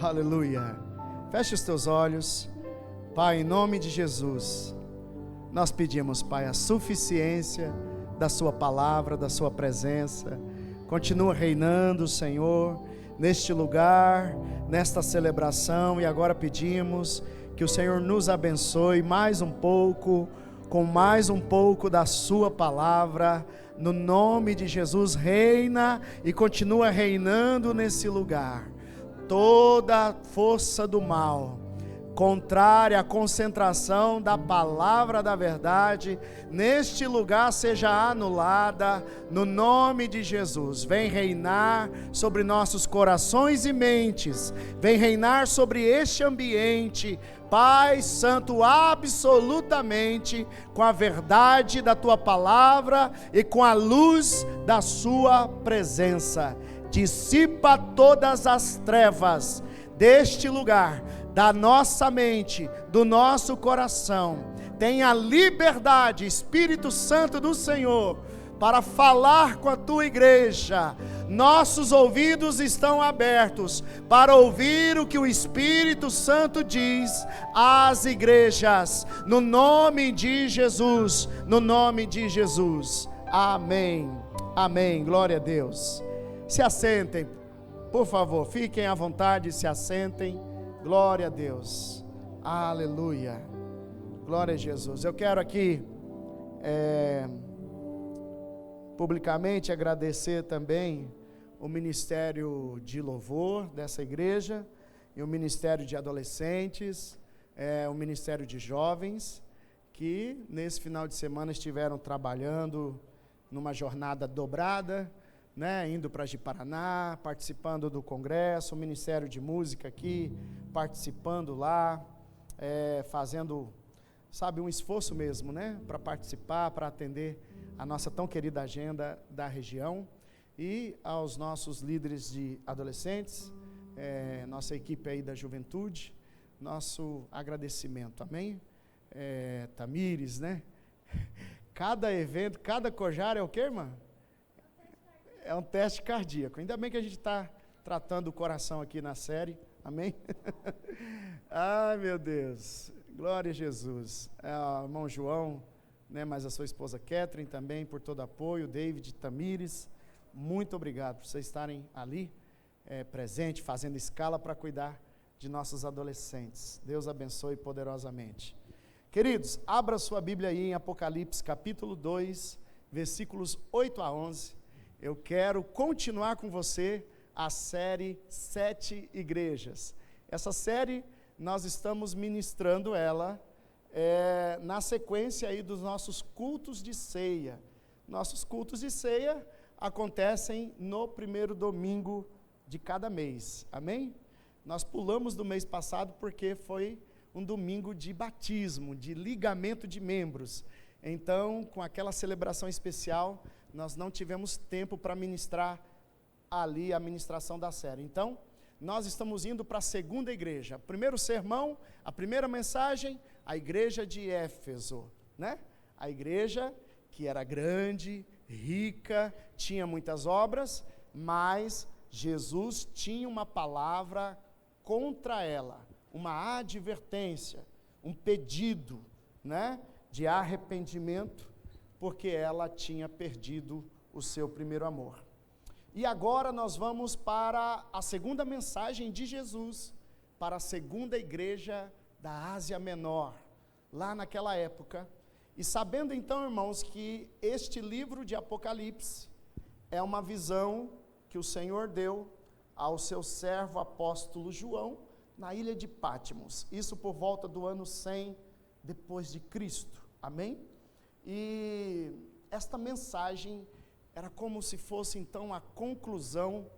Aleluia. Feche os teus olhos. Pai, em nome de Jesus, nós pedimos, Pai, a suficiência da sua palavra, da sua presença. Continua reinando, Senhor, neste lugar, nesta celebração. E agora pedimos que o Senhor nos abençoe mais um pouco, com mais um pouco da sua palavra. No nome de Jesus, reina e continua reinando nesse lugar. Toda força do mal, contrária à concentração da palavra da verdade, neste lugar seja anulada, no nome de Jesus. Vem reinar sobre nossos corações e mentes, vem reinar sobre este ambiente, Pai Santo, absolutamente, com a verdade da Tua palavra e com a luz da Sua presença. Dissipa todas as trevas deste lugar, da nossa mente, do nosso coração. Tenha liberdade, Espírito Santo do Senhor, para falar com a tua igreja. Nossos ouvidos estão abertos para ouvir o que o Espírito Santo diz às igrejas, no nome de Jesus, no nome de Jesus. Amém, amém, glória a Deus. Se assentem, por favor, fiquem à vontade, se assentem. Glória a Deus, aleluia, glória a Jesus. Eu quero aqui publicamente agradecer também o Ministério de Louvor dessa igreja, e o Ministério de Adolescentes, o Ministério de Jovens, que nesse final de semana estiveram trabalhando numa jornada dobrada, indo para Ji-Paraná, participando do congresso, o Ministério de Música aqui, participando lá, fazendo, um esforço mesmo, para participar, para atender a nossa tão querida agenda da região. E aos nossos líderes de adolescentes, nossa equipe aí da juventude, nosso agradecimento, amém? Tamires, Cada evento, cada cojar é o quê, irmã? É um teste cardíaco. Ainda bem que a gente está tratando o coração aqui na série. Amém? Ai, meu Deus. Glória a Jesus. O irmão João, mas a sua esposa Catherine também, por todo apoio. David, Tamires, muito obrigado por vocês estarem ali, presente, fazendo escala para cuidar de nossos adolescentes. Deus abençoe poderosamente. Queridos, abra sua Bíblia aí em Apocalipse, capítulo 2, versículos 8 a 11. Eu quero continuar com você a série 7 igrejas. Essa série, nós estamos ministrando ela na sequência aí dos nossos cultos de ceia. Nossos cultos de ceia acontecem no primeiro domingo de cada mês, amém? Nós pulamos do mês passado porque foi um domingo de batismo, de ligamento de membros. Então, com aquela celebração especial, nós não tivemos tempo para ministrar ali a ministração da série. Então, nós estamos indo para a segunda igreja. Primeiro sermão, a primeira mensagem, a igreja de Éfeso, A igreja que era grande, rica, tinha muitas obras, mas Jesus tinha uma palavra contra ela, uma advertência, um pedido, de arrependimento, porque ela tinha perdido o seu primeiro amor. E agora nós vamos para a segunda mensagem de Jesus, para a segunda igreja da Ásia Menor, lá naquela época. E sabendo então, irmãos, que este livro de Apocalipse é uma visão que o Senhor deu ao seu servo apóstolo João, na ilha de Patmos, isso por volta do ano 100 depois de Cristo, amém? E esta mensagem era como se fosse então a conclusão,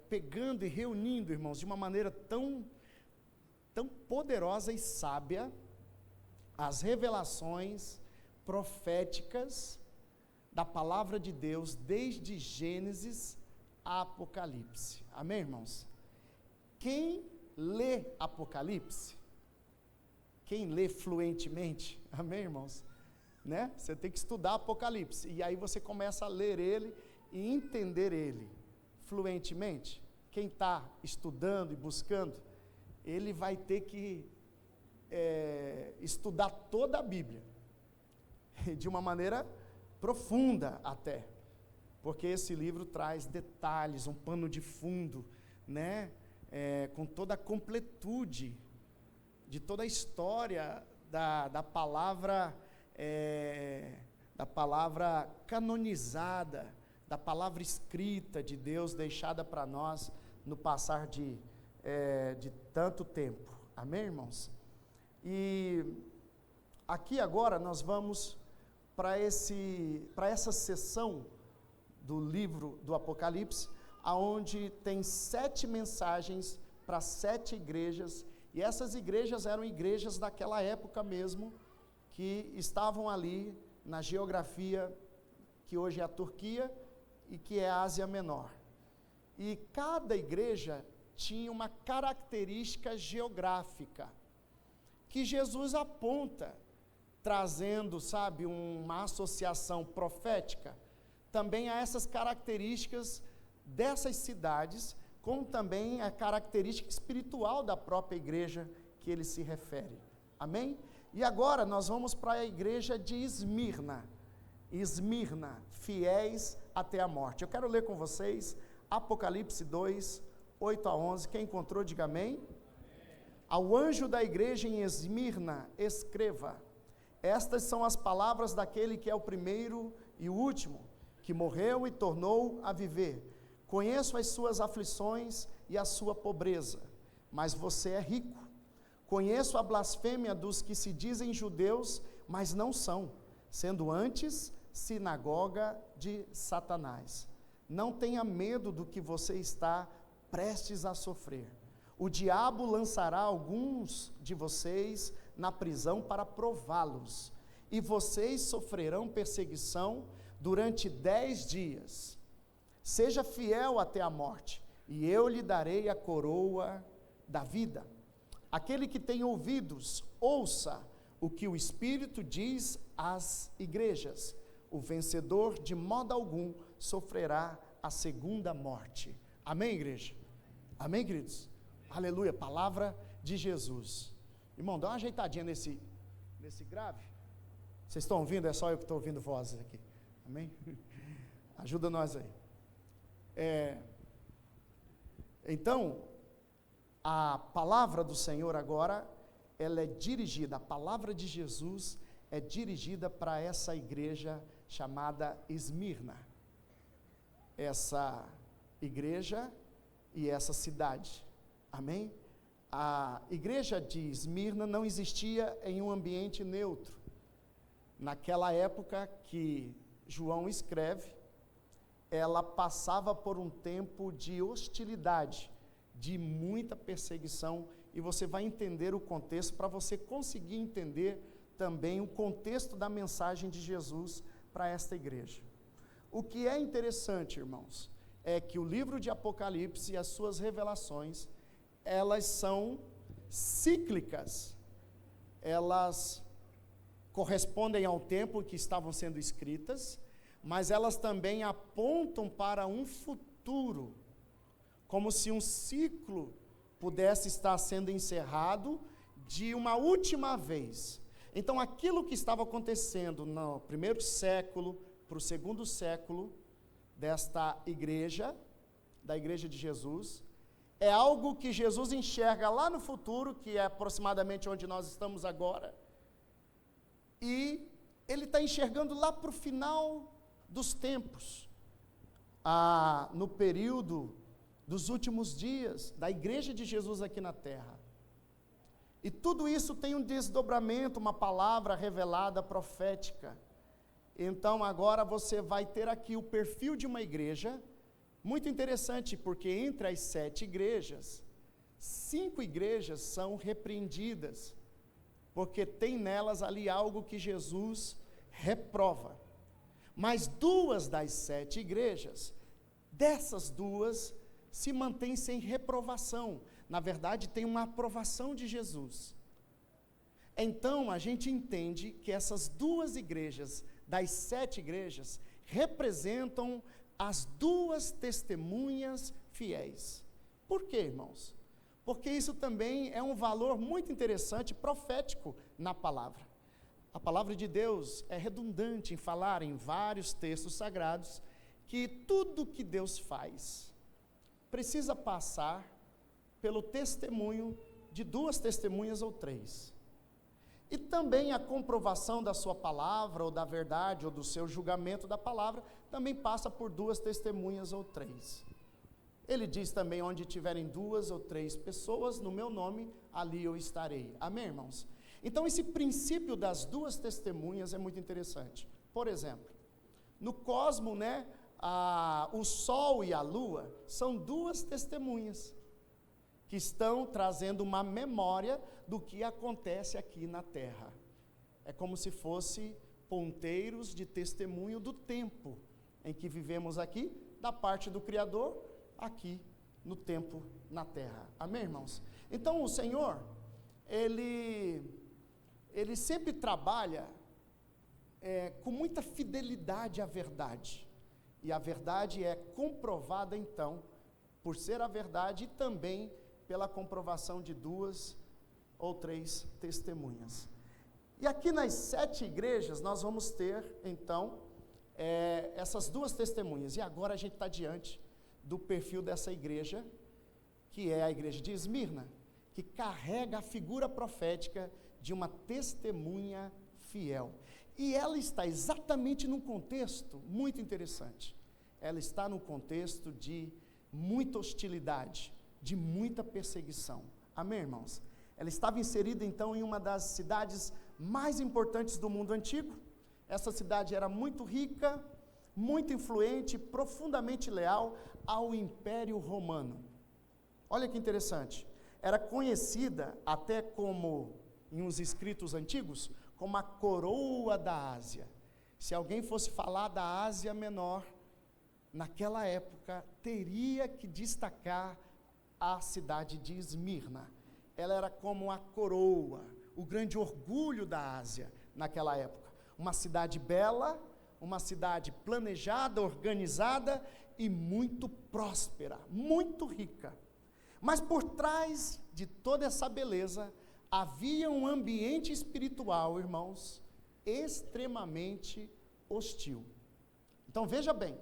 pegando e reunindo, irmãos, de uma maneira tão poderosa e sábia, as revelações proféticas da palavra de Deus, desde Gênesis a Apocalipse, amém, irmãos? Quem lê Apocalipse, quem lê fluentemente, amém, irmãos? Você tem que estudar Apocalipse, e aí você começa a ler ele e entender ele fluentemente. quem está estudando e buscando, ele vai ter que estudar toda a Bíblia, de uma maneira profunda até, porque esse livro traz detalhes, um pano de fundo, né, com toda a completude de toda a história da palavra canonizada, da palavra escrita de Deus, deixada para nós no passar de tanto tempo. Amém, irmãos? E aqui agora nós vamos para essa sessão do livro do Apocalipse, aonde tem 7 mensagens para 7 igrejas, e essas igrejas eram igrejas daquela época mesmo, que estavam ali na geografia que hoje é a Turquia e que é a Ásia Menor. E cada igreja tinha uma característica geográfica que Jesus aponta, trazendo, sabe, uma associação profética também a essas características dessas cidades, como também a característica espiritual da própria igreja que ele se refere. Amém? E agora nós vamos para a igreja de Esmirna, fiéis até a morte. Eu quero ler com vocês Apocalipse 2, 8 a 11, quem encontrou, diga amém. Ao anjo da igreja em Esmirna, escreva: estas são as palavras daquele que é o primeiro e o último, que morreu e tornou a viver. Conheço as suas aflições e a sua pobreza, mas você é rico. Conheço a blasfêmia dos que se dizem judeus, mas não são, sendo antes sinagoga de Satanás. Não tenha medo do que você está prestes a sofrer. O diabo lançará alguns de vocês na prisão para prová-los, e vocês sofrerão perseguição durante 10 dias. Seja fiel até a morte, e eu lhe darei a coroa da vida. Aquele que tem ouvidos, ouça o que o Espírito diz às igrejas. O vencedor, de modo algum, sofrerá a segunda morte. Amém, igreja? Amém, queridos? Aleluia, palavra de Jesus. Irmão, dá uma ajeitadinha nesse grave. Vocês estão ouvindo? É só eu que estou ouvindo vozes aqui. Amém? Ajuda nós aí. Então, a palavra do Senhor agora, ela é dirigida, a palavra de Jesus é dirigida para essa igreja chamada Esmirna. Essa igreja e essa cidade. Amém? A igreja de Esmirna não existia em um ambiente neutro. Naquela época que João escreve, ela passava por um tempo de hostilidade, de muita perseguição, e você vai entender o contexto para você conseguir entender também o contexto da mensagem de Jesus para esta igreja. O que é interessante, irmãos, é que o livro de Apocalipse e as suas revelações, elas são cíclicas, elas correspondem ao tempo em que estavam sendo escritas, mas elas também apontam para um futuro, como se um ciclo pudesse estar sendo encerrado de uma última vez. Então, aquilo que estava acontecendo no primeiro século para o segundo século desta igreja, da igreja de Jesus, é algo que Jesus enxerga lá no futuro, que é aproximadamente onde nós estamos agora, e ele está enxergando lá para o final dos tempos, no período dos últimos dias da igreja de Jesus aqui na terra. E tudo isso tem um desdobramento, uma palavra revelada, profética. Então agora você vai ter aqui o perfil de uma igreja, muito interessante, porque entre as 7 igrejas, 5 igrejas são repreendidas, porque tem nelas ali algo que Jesus reprova. Mas 2 das 7 igrejas, dessas 2, se mantêm sem reprovação. Na verdade, tem uma aprovação de Jesus. Então, a gente entende que essas 2 igrejas, das 7 igrejas, representam as 2 testemunhas fiéis. Por quê, irmãos? Porque isso também é um valor muito interessante, profético na palavra. A palavra de Deus é redundante em falar em vários textos sagrados que tudo que Deus faz precisa passar pelo testemunho de 2 testemunhas ou 3. E também a comprovação da sua palavra, ou da verdade, ou do seu julgamento da palavra, também passa por 2 testemunhas ou 3. Ele diz também, onde tiverem 2 ou 3 pessoas, no meu nome, ali eu estarei. Amém, irmãos? Então, esse princípio das 2 testemunhas é muito interessante. Por exemplo, no cosmo, o Sol e a Lua são 2 testemunhas que estão trazendo uma memória do que acontece aqui na Terra. É como se fosse ponteiros de testemunho do tempo em que vivemos aqui, da parte do Criador, aqui no tempo na Terra. Amém, irmãos? Então, o Senhor, Ele sempre trabalha com muita fidelidade à verdade. E a verdade é comprovada, então, por ser a verdade e também pela comprovação de 2 ou 3 testemunhas. E aqui nas 7 igrejas nós vamos ter, então, essas 2 testemunhas. E agora a gente está diante do perfil dessa igreja, que é a igreja de Esmirna, que carrega a figura profética de uma testemunha fiel. E ela está exatamente num contexto muito interessante. Ela está num contexto de muita hostilidade, de muita perseguição. Amém, irmãos? Ela estava inserida, então, em uma das cidades mais importantes do mundo antigo. Essa cidade era muito rica, muito influente, profundamente leal ao Império Romano. Olha que interessante. Era conhecida até como, em uns escritos antigos, como a coroa da Ásia. Se alguém fosse falar da Ásia Menor, naquela época, teria que destacar a cidade de Esmirna. Ela era como a coroa, o grande orgulho da Ásia naquela época. Uma cidade bela, uma cidade planejada, organizada e muito próspera, muito rica. Mas por trás de toda essa beleza, havia um ambiente espiritual, irmãos, extremamente hostil. Então veja bem,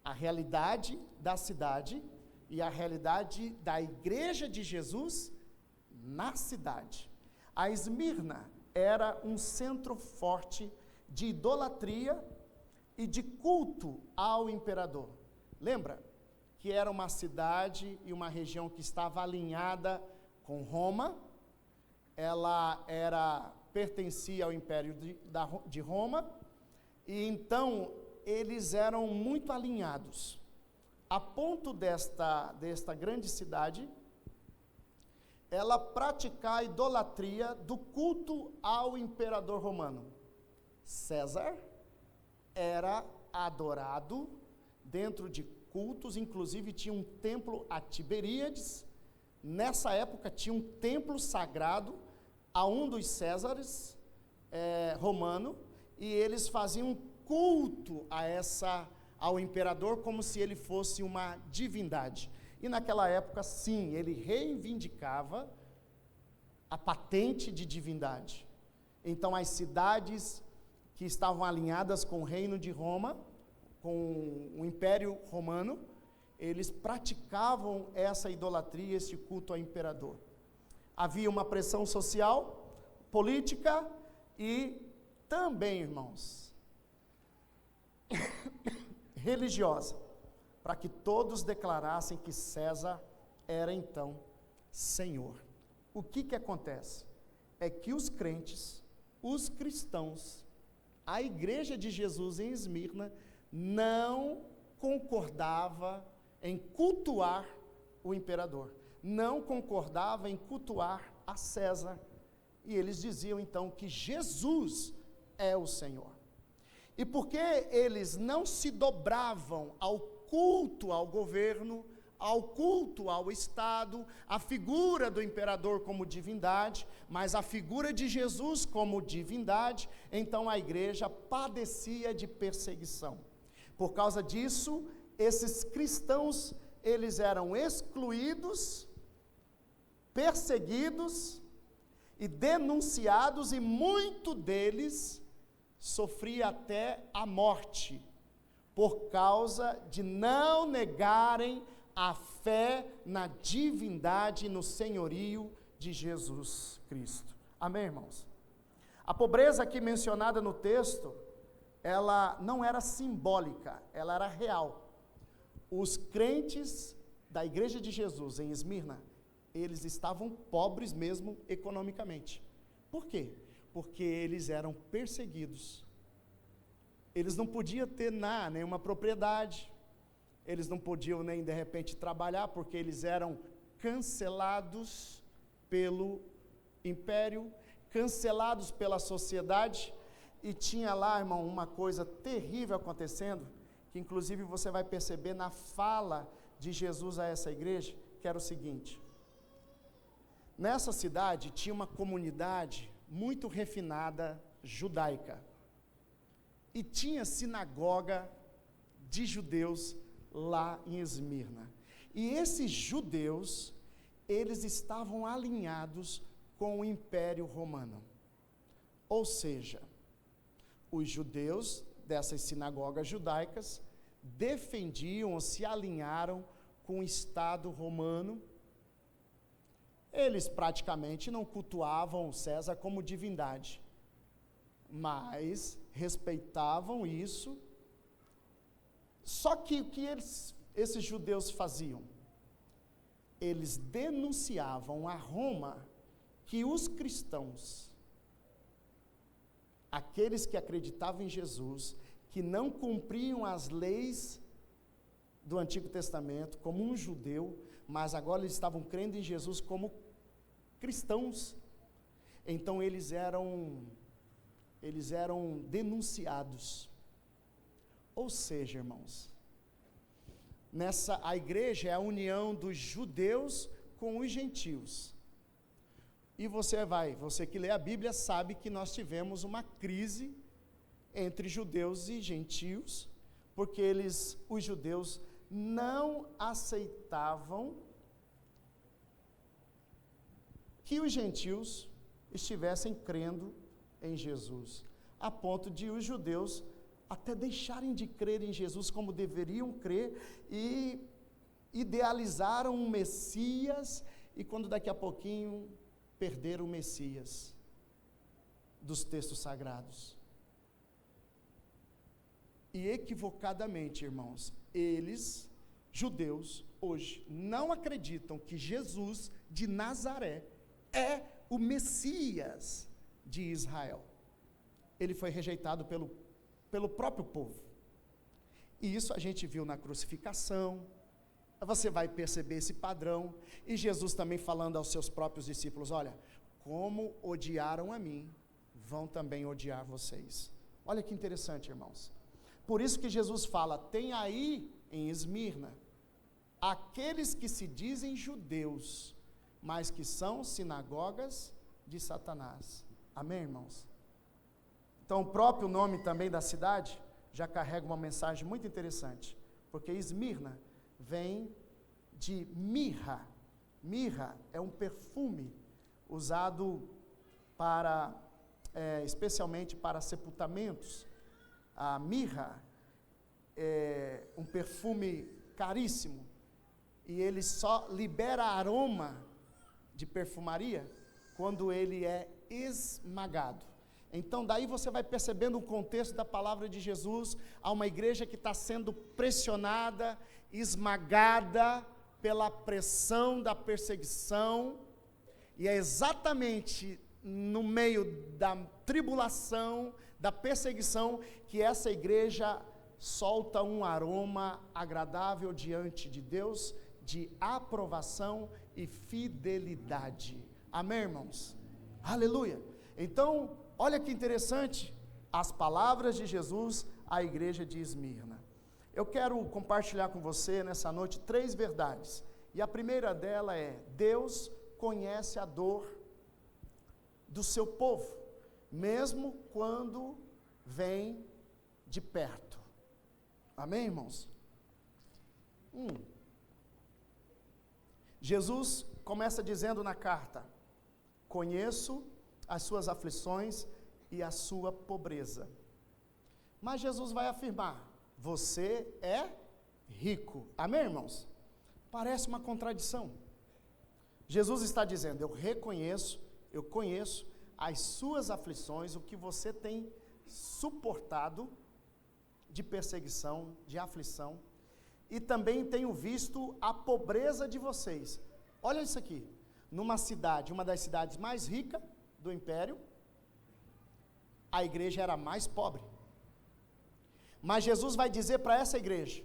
a realidade da cidade e a realidade da igreja de Jesus na cidade. A Esmirna era um centro forte de idolatria e de culto ao imperador. Lembra que era uma cidade e uma região que estava alinhada com Roma. Ela pertencia ao Império de Roma, e então eles eram muito alinhados, a ponto desta grande cidade, ela praticar a idolatria do culto ao imperador romano. César era adorado dentro de cultos, inclusive tinha um templo a Tiberíades. Nessa época tinha um templo sagrado a um dos Césares romano, e eles faziam culto ao imperador como se ele fosse uma divindade. E naquela época, sim, ele reivindicava a patente de divindade. Então, as cidades que estavam alinhadas com o reino de Roma, com o Império Romano, eles praticavam essa idolatria, esse culto ao imperador. Havia uma pressão social, política e também, irmãos, religiosa, para que todos declarassem que César era então Senhor. O que acontece? É que os crentes, os cristãos, a igreja de Jesus em Esmirna não concordava em cultuar o imperador, não concordava em cultuar a César, e eles diziam então que Jesus é o Senhor. E porque eles não se dobravam ao culto ao governo, ao culto ao Estado, a figura do imperador como divindade, mas a figura de Jesus como divindade, então a igreja padecia de perseguição. Por causa disso, esses cristãos eles eram excluídos, perseguidos e denunciados, e muito deles sofria até a morte, por causa de não negarem a fé na divindade e no senhorio de Jesus Cristo. Amém, irmãos? A pobreza aqui mencionada no texto, ela não era simbólica, ela era real. Os crentes da igreja de Jesus em Esmirna, eles estavam pobres mesmo economicamente. Por quê? Porque eles eram perseguidos. Eles não podiam ter nenhuma propriedade, eles não podiam nem de repente trabalhar, porque eles eram cancelados pelo império, cancelados pela sociedade, e tinha lá, irmão, uma coisa terrível acontecendo, que inclusive você vai perceber na fala de Jesus a essa igreja, que era o seguinte: nessa cidade tinha uma comunidade muito refinada judaica, e tinha sinagoga de judeus lá em Esmirna, e esses judeus, eles estavam alinhados com o Império Romano, ou seja, os judeus dessas sinagogas judaicas defendiam ou se alinharam com o Estado romano. Eles praticamente não cultuavam César como divindade, mas respeitavam isso. Só que o que esses judeus faziam? Eles denunciavam a Roma que os cristãos, aqueles que acreditavam em Jesus, que não cumpriam as leis do Antigo Testamento como um judeu, mas agora eles estavam crendo em Jesus como cristãos. Então eles eram denunciados. Ou seja, irmãos, a igreja é a união dos judeus com os gentios. E você que lê a Bíblia sabe que nós tivemos uma crise entre judeus e gentios, porque os judeus não aceitavam que os gentios estivessem crendo em Jesus, a ponto de os judeus até deixarem de crer em Jesus como deveriam crer, e idealizaram um Messias, e quando daqui a pouquinho perderam o Messias dos textos sagrados. E equivocadamente, irmãos, eles, judeus, hoje, não acreditam que Jesus de Nazaré é o Messias de Israel. Ele foi rejeitado pelo próprio povo. E isso a gente viu na crucificação. Você vai perceber esse padrão. E Jesus também falando aos seus próprios discípulos: olha, como odiaram a mim, vão também odiar vocês. Olha que interessante, irmãos. Por isso que Jesus fala: tem aí em Esmirna aqueles que se dizem judeus, mas que são sinagogas de Satanás. Amém, irmãos? Então, o próprio nome também da cidade já carrega uma mensagem muito interessante, porque Esmirna vem de mirra. Mirra é um perfume usado especialmente para sepultamentos. A mirra é um perfume caríssimo, e ele só libera aroma de perfumaria quando ele é esmagado. Então daí você vai percebendo o contexto da palavra de Jesus a uma igreja que está sendo pressionada, esmagada pela pressão da perseguição, e é exatamente no meio da tribulação, da perseguição, que essa igreja solta um aroma agradável diante de Deus, de aprovação e fidelidade. Amém, irmãos? Aleluia! Então, olha que interessante, as palavras de Jesus à igreja de Esmirna. Eu quero compartilhar com você nessa noite 3 verdades, e a primeira dela é: Deus conhece a dor do seu povo, mesmo quando vem de perto. Amém, irmãos? Jesus começa dizendo na carta: conheço as suas aflições e a sua pobreza. Mas Jesus vai afirmar: você é rico. Amém, irmãos? Parece uma contradição. Jesus está dizendo: eu reconheço, eu conheço as suas aflições, o que você tem suportado de perseguição, de aflição, e também tenho visto a pobreza de vocês. Olha isso aqui, numa cidade, uma das cidades mais ricas do império, a igreja era mais pobre. Mas Jesus vai dizer para essa igreja: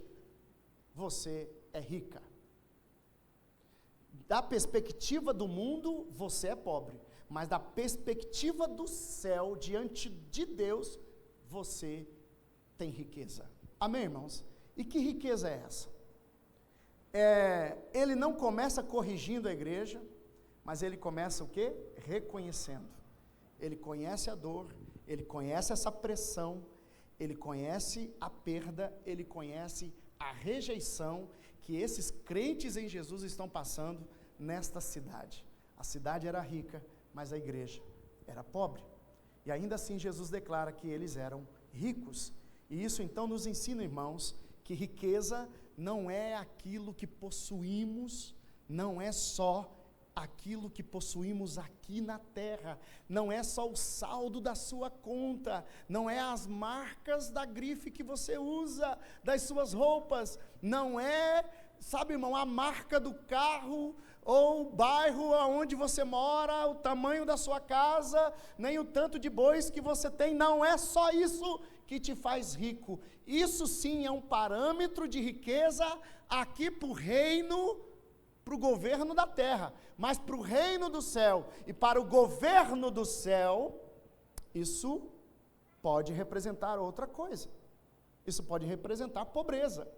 você é rica. Da perspectiva do mundo, você é pobre, mas da perspectiva do céu, diante de Deus, você tem riqueza. Amém, irmãos? E que riqueza é essa? Ele não começa corrigindo a igreja, mas ele começa o quê? Reconhecendo. Ele conhece a dor, ele conhece essa pressão, ele conhece a perda, ele conhece a rejeição que esses crentes em Jesus estão passando nesta cidade. A cidade era rica, mas a igreja era pobre. E ainda assim Jesus declara que eles eram ricos. E isso então nos ensina, irmãos, que riqueza não é aquilo que possuímos, não é só aquilo que possuímos aqui na terra, não é só o saldo da sua conta, não é as marcas da grife que você usa, das suas roupas, não é, sabe, irmão, a marca do carro, ou o bairro onde você mora, o tamanho da sua casa, nem o tanto de bois que você tem, não é só isso que te faz rico. Isso sim é um parâmetro de riqueza aqui para o reino, para o governo da terra, mas para o reino do céu e para o governo do céu, isso pode representar outra coisa. Isso pode representar pobreza.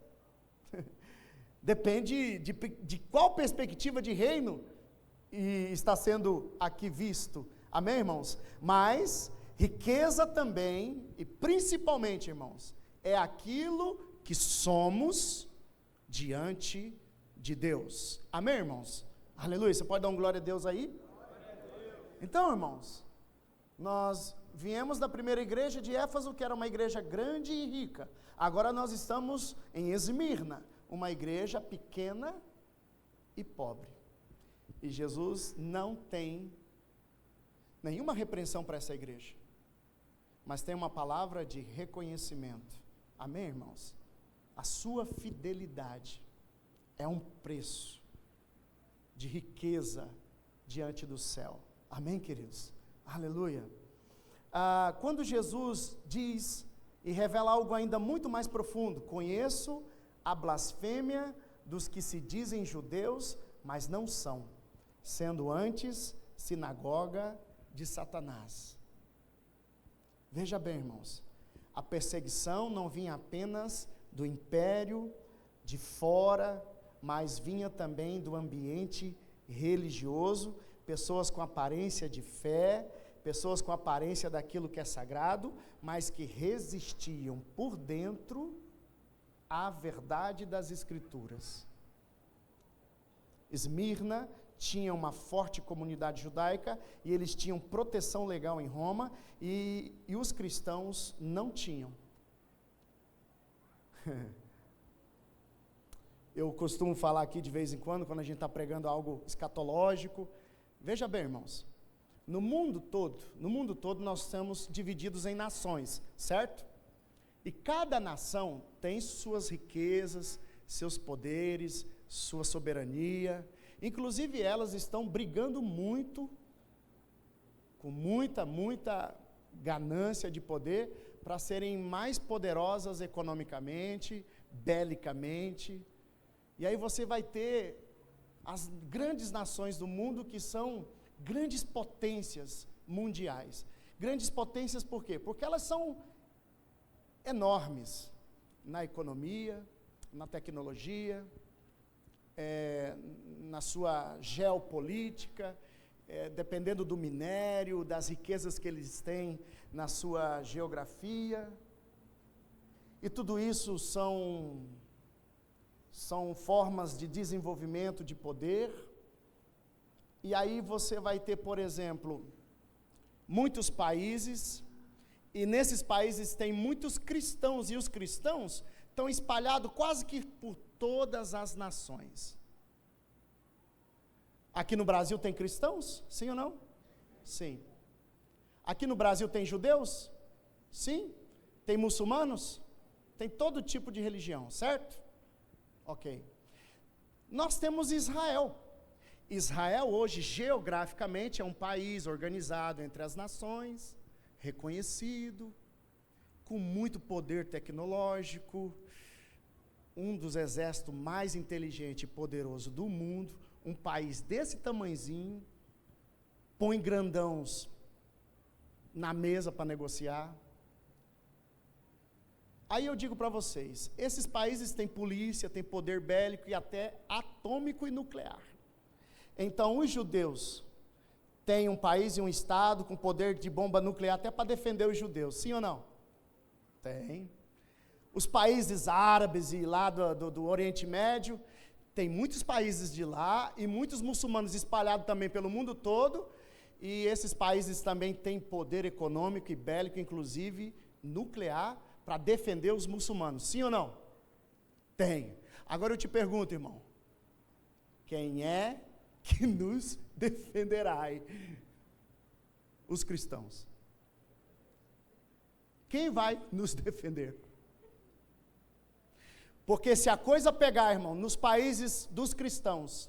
Depende de qual perspectiva de reino está sendo aqui visto. Amém, irmãos? Mas riqueza também, e principalmente, irmãos, é aquilo que somos diante de Deus. Amém, irmãos? Aleluia. Você pode dar um glória a Deus aí? Então, irmãos, nós viemos da primeira igreja de Éfeso, que era uma igreja grande e rica. Agora nós estamos em Esmirna, uma igreja pequena e pobre. E Jesus não tem nenhuma repreensão para essa igreja, mas tem uma palavra de reconhecimento. Amém, irmãos? A sua fidelidade é um preço de riqueza diante do céu. Amém, queridos? Aleluia. Quando Jesus diz e revela algo ainda muito mais profundo: conheço a blasfêmia dos que se dizem judeus, mas não são, sendo antes sinagoga de Satanás. Veja bem, irmãos, a perseguição não vinha apenas do império de fora, mas vinha também do ambiente religioso, pessoas com aparência de fé, pessoas com aparência daquilo que é sagrado, mas que resistiam por dentro à verdade das Escrituras. Esmirna tinha uma forte comunidade judaica e eles tinham proteção legal em Roma, e os cristãos não tinham. Eu costumo falar aqui de vez em quando a gente está pregando algo escatológico. Veja bem, irmãos, no mundo todo nós estamos divididos em nações, certo? E cada nação tem suas riquezas, seus poderes, sua soberania. Inclusive elas estão brigando muito, com muita ganância de poder, para serem mais poderosas economicamente, belicamente. E aí você vai ter as grandes nações do mundo que são grandes potências mundiais. Grandes potências por quê? Porque elas são enormes na economia, na tecnologia, na sua geopolítica, dependendo do minério, das riquezas que eles têm na sua geografia. E tudo isso são formas de desenvolvimento de poder, E aí você vai ter, por exemplo, muitos países, e nesses países tem muitos cristãos, e os cristãos estão espalhados quase que por todas as nações. Aqui no Brasil tem cristãos? Sim ou não? Sim. Aqui no Brasil tem judeus? Sim. Tem muçulmanos? Tem todo tipo de religião, certo? Ok. Nós temos Israel. Israel hoje, geograficamente, é um país organizado entre as nações, reconhecido, com muito poder tecnológico, um dos exércitos mais inteligentes e poderosos do mundo, um país desse tamanhozinho, põe grandãos na mesa para negociar. Aí eu digo para vocês, esses países têm polícia, têm poder bélico e até atômico e nuclear. Então os judeus têm um país e um estado com poder de bomba nuclear até para defender os judeus, sim ou não? Tem. Os países árabes e lá do Oriente Médio, tem muitos países de lá e muitos muçulmanos espalhados também pelo mundo todo, e esses países também têm poder econômico e bélico, inclusive nuclear, para defender os muçulmanos, sim ou não? Tem. Agora eu te pergunto, irmão, quem é que nos defenderá? Os cristãos. Quem vai nos defender? Porque se a coisa pegar, irmão, nos países dos cristãos,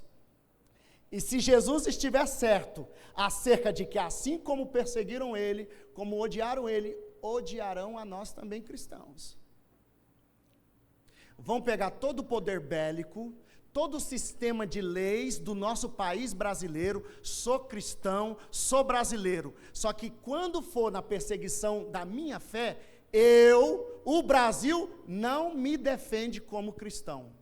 e se Jesus estiver certo acerca de que assim como perseguiram ele, como odiaram ele, odiarão a nós também cristãos. Vão pegar todo o poder bélico, todo o sistema de leis do nosso país brasileiro, sou cristão, sou brasileiro, só que quando for na perseguição da minha fé, o Brasil não me defende como cristão.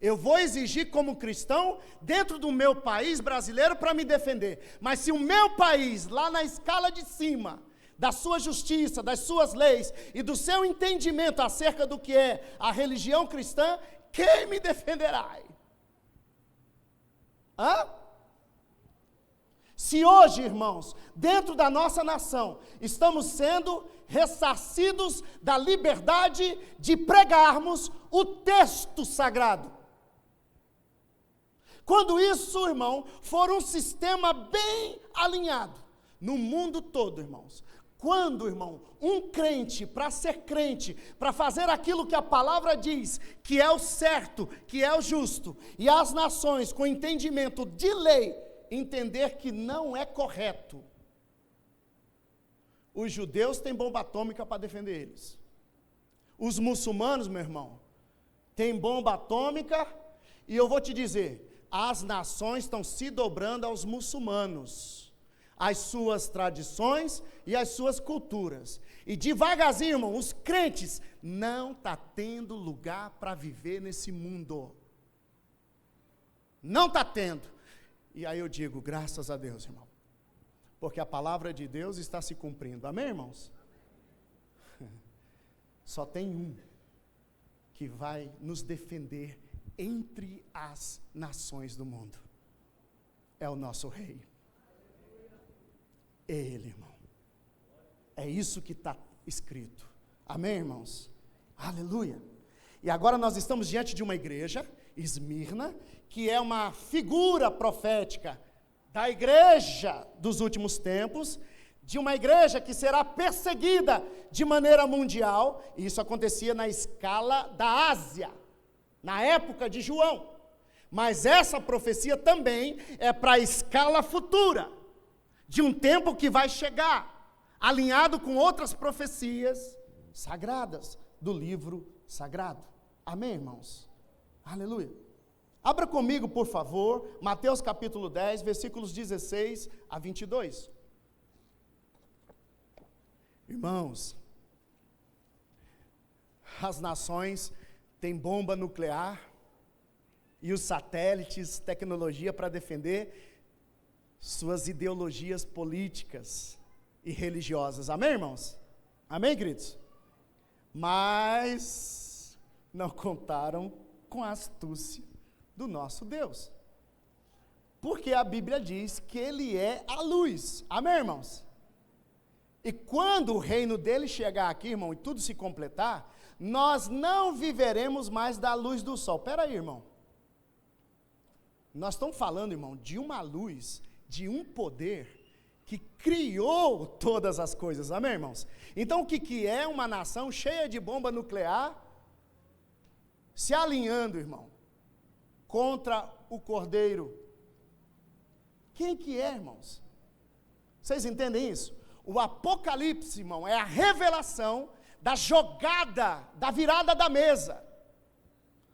Eu vou exigir como cristão, dentro do meu país brasileiro, para me defender. Mas se o meu país, lá na escala de cima, da sua justiça, das suas leis e do seu entendimento acerca do que é a religião cristã, quem me defenderá? Hã? Se hoje, irmãos, dentro da nossa nação, estamos sendo ressarcidos da liberdade de pregarmos o texto sagrado. Quando isso, irmão, for um sistema bem alinhado no mundo todo, irmãos. Quando, irmão, um crente, para ser crente, para fazer aquilo que a palavra diz, que é o certo, que é o justo, e as nações com entendimento de lei, entender que não é correto. Os judeus têm bomba atômica para defender eles. Os muçulmanos, meu irmão, têm bomba atômica, e eu vou te dizer, as nações estão se dobrando aos muçulmanos, as suas tradições e as suas culturas. E devagarzinho, irmão, os crentes não estão tendo lugar para viver nesse mundo. Não está tendo. E aí eu digo, graças a Deus, irmão. Porque a palavra de Deus está se cumprindo. Amém, irmãos? Só tem um que vai nos defender entre as nações do mundo. É o nosso rei. Ele, irmão. É isso que está escrito. Amém, irmãos? Aleluia. E agora nós estamos diante de uma igreja, Esmirna, que é uma figura profética da igreja dos últimos tempos, de uma igreja que será perseguida de maneira mundial, e isso acontecia na escala da Ásia, na época de João. Mas essa profecia também é para a escala futura, de um tempo que vai chegar, alinhado com outras profecias sagradas do livro sagrado. Amém, irmãos? Aleluia. Abra comigo, por favor, Mateus capítulo 10, versículos 16 a 22. Irmãos, as nações têm bomba nuclear e os satélites, tecnologia para defender suas ideologias políticas e religiosas. Amém, irmãos? Amém, queridos? Mas não contaram com a astúcia do nosso Deus. Porque a Bíblia diz que ele é a luz. Amém, irmãos? E quando o reino dele chegar aqui, irmão, e tudo se completar, nós não viveremos mais da luz do sol. Espera aí, irmão. Nós estamos falando, irmão, de uma luz, de um poder que criou todas as coisas. Amém, irmãos? Então, o que é uma nação cheia de bomba nuclear se alinhando, irmão, contra o Cordeiro? Quem que é, irmãos? Vocês entendem isso? O Apocalipse, irmão, é a revelação da jogada, da virada da mesa,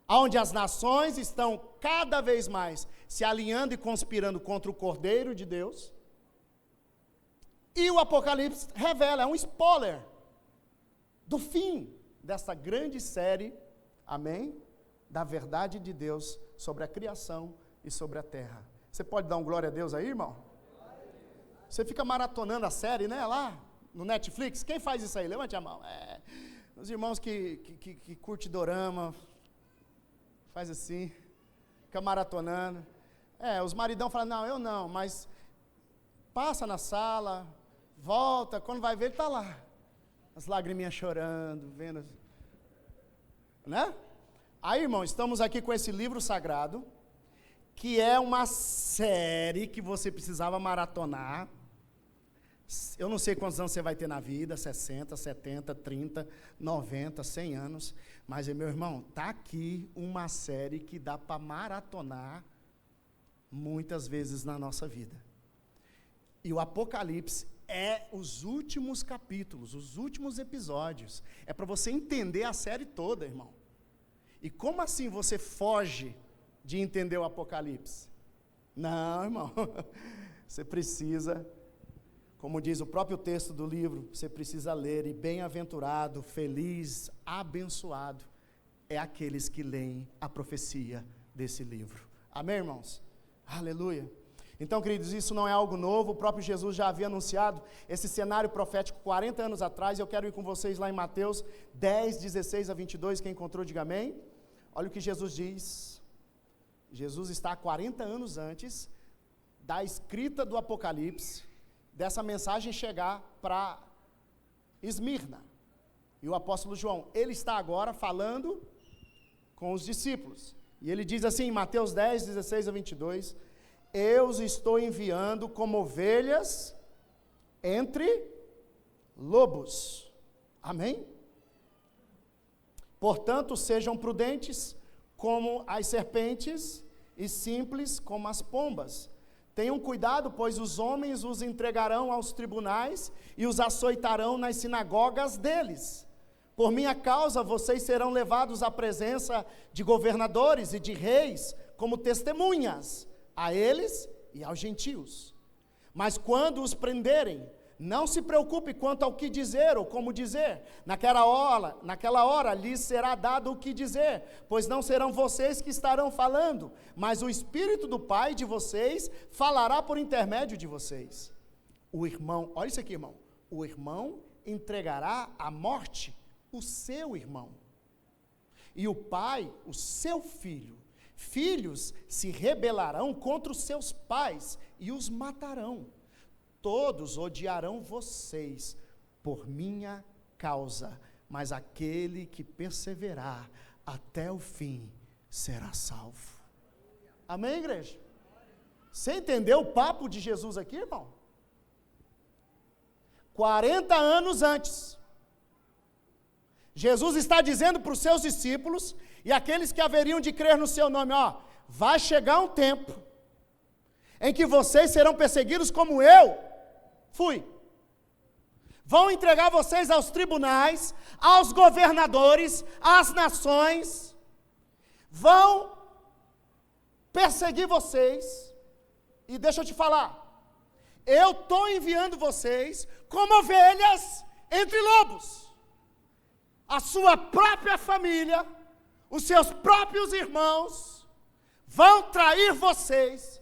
onde as nações estão cada vez mais se alinhando e conspirando contra o Cordeiro de Deus. E o Apocalipse revela, é um spoiler do fim dessa grande série, amém? Da verdade de Deus sobre a criação e sobre a terra. Você pode dar um glória a Deus aí, irmão? Você fica maratonando a série, né, lá no Netflix. Quem faz isso aí? Levante a mão. Os irmãos que curte dorama, faz assim, fica maratonando. Os maridão falam, não, eu não, mas passa na sala, volta, quando vai ver ele está lá. As lagriminhas chorando, vendo, né? Aí, irmão, estamos aqui com esse livro sagrado, que é uma série que você precisava maratonar. Eu não sei quantos anos você vai ter na vida, 60, 70, 30, 90, 100 anos, mas, meu irmão, está aqui uma série que dá para maratonar muitas vezes na nossa vida. E o Apocalipse é os últimos capítulos, os últimos episódios. É para você entender a série toda, irmão. E como assim você foge de entender o Apocalipse? Não, irmão. Você precisa, como diz o próprio texto do livro, você precisa ler. E bem-aventurado, feliz, abençoado é aqueles que leem a profecia desse livro. Amém, irmãos? Aleluia. Então, queridos, isso não é algo novo, o próprio Jesus já havia anunciado esse cenário profético 40 anos atrás. Eu quero ir com vocês lá em Mateus 10, 16 a 22, quem encontrou, diga amém. Olha o que Jesus diz. Jesus está 40 anos antes da escrita do Apocalipse, dessa mensagem chegar para Esmirna. E o apóstolo João, ele está agora falando com os discípulos. E ele diz assim, em Mateus 10, 16 a 22, eu os estou enviando como ovelhas entre lobos. Amém? Portanto, sejam prudentes como as serpentes e simples como as pombas. Tenham cuidado, pois os homens os entregarão aos tribunais e os açoitarão nas sinagogas deles. Por minha causa, vocês serão levados à presença de governadores e de reis como testemunhas a eles e aos gentios. Mas quando os prenderem, não se preocupe quanto ao que dizer ou como dizer. Naquela hora lhes será dado o que dizer, pois não serão vocês que estarão falando, mas o Espírito do Pai de vocês falará por intermédio de vocês. O irmão, olha isso aqui, irmão, o irmão entregará à morte o seu irmão, e o pai, o seu filho. Filhos se rebelarão contra os seus pais e os matarão. Todos odiarão vocês por minha causa, mas aquele que perseverar até o fim será salvo. Amém, igreja? Você entendeu o papo de Jesus aqui, irmão? 40 anos antes, Jesus está dizendo para os seus discípulos e aqueles que haveriam de crer no seu nome, vai chegar um tempo em que vocês serão perseguidos como eu fui. Vão entregar vocês aos tribunais, aos governadores, às nações, vão perseguir vocês, e deixa eu te falar, eu estou enviando vocês como ovelhas entre lobos. A sua própria família, os seus próprios irmãos, vão trair vocês,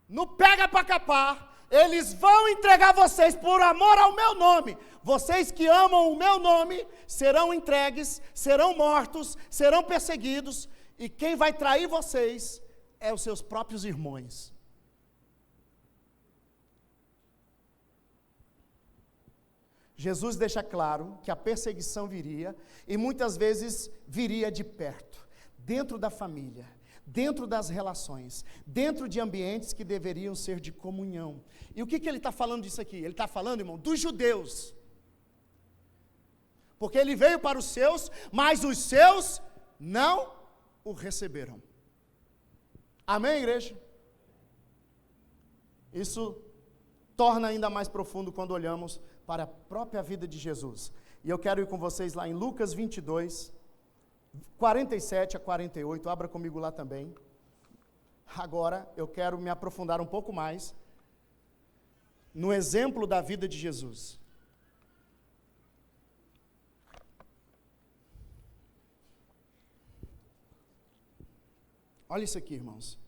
no pega para capar. Eles vão entregar vocês por amor ao meu nome. Vocês que amam o meu nome serão entregues, serão mortos, serão perseguidos. E quem vai trair vocês é os seus próprios irmãos. Jesus deixa claro que a perseguição viria, e muitas vezes viria de perto, dentro da família, dentro das relações, dentro de ambientes que deveriam ser de comunhão. E o que ele está falando disso aqui? Ele está falando, irmão, dos judeus. Porque ele veio para os seus, mas os seus não o receberam. Amém, igreja? Isso torna ainda mais profundo quando olhamos para a própria vida de Jesus. E eu quero ir com vocês lá em Lucas 22, 47 a 48, abra comigo lá também. Agora eu quero me aprofundar um pouco mais no exemplo da vida de Jesus. Olha isso aqui, irmãos.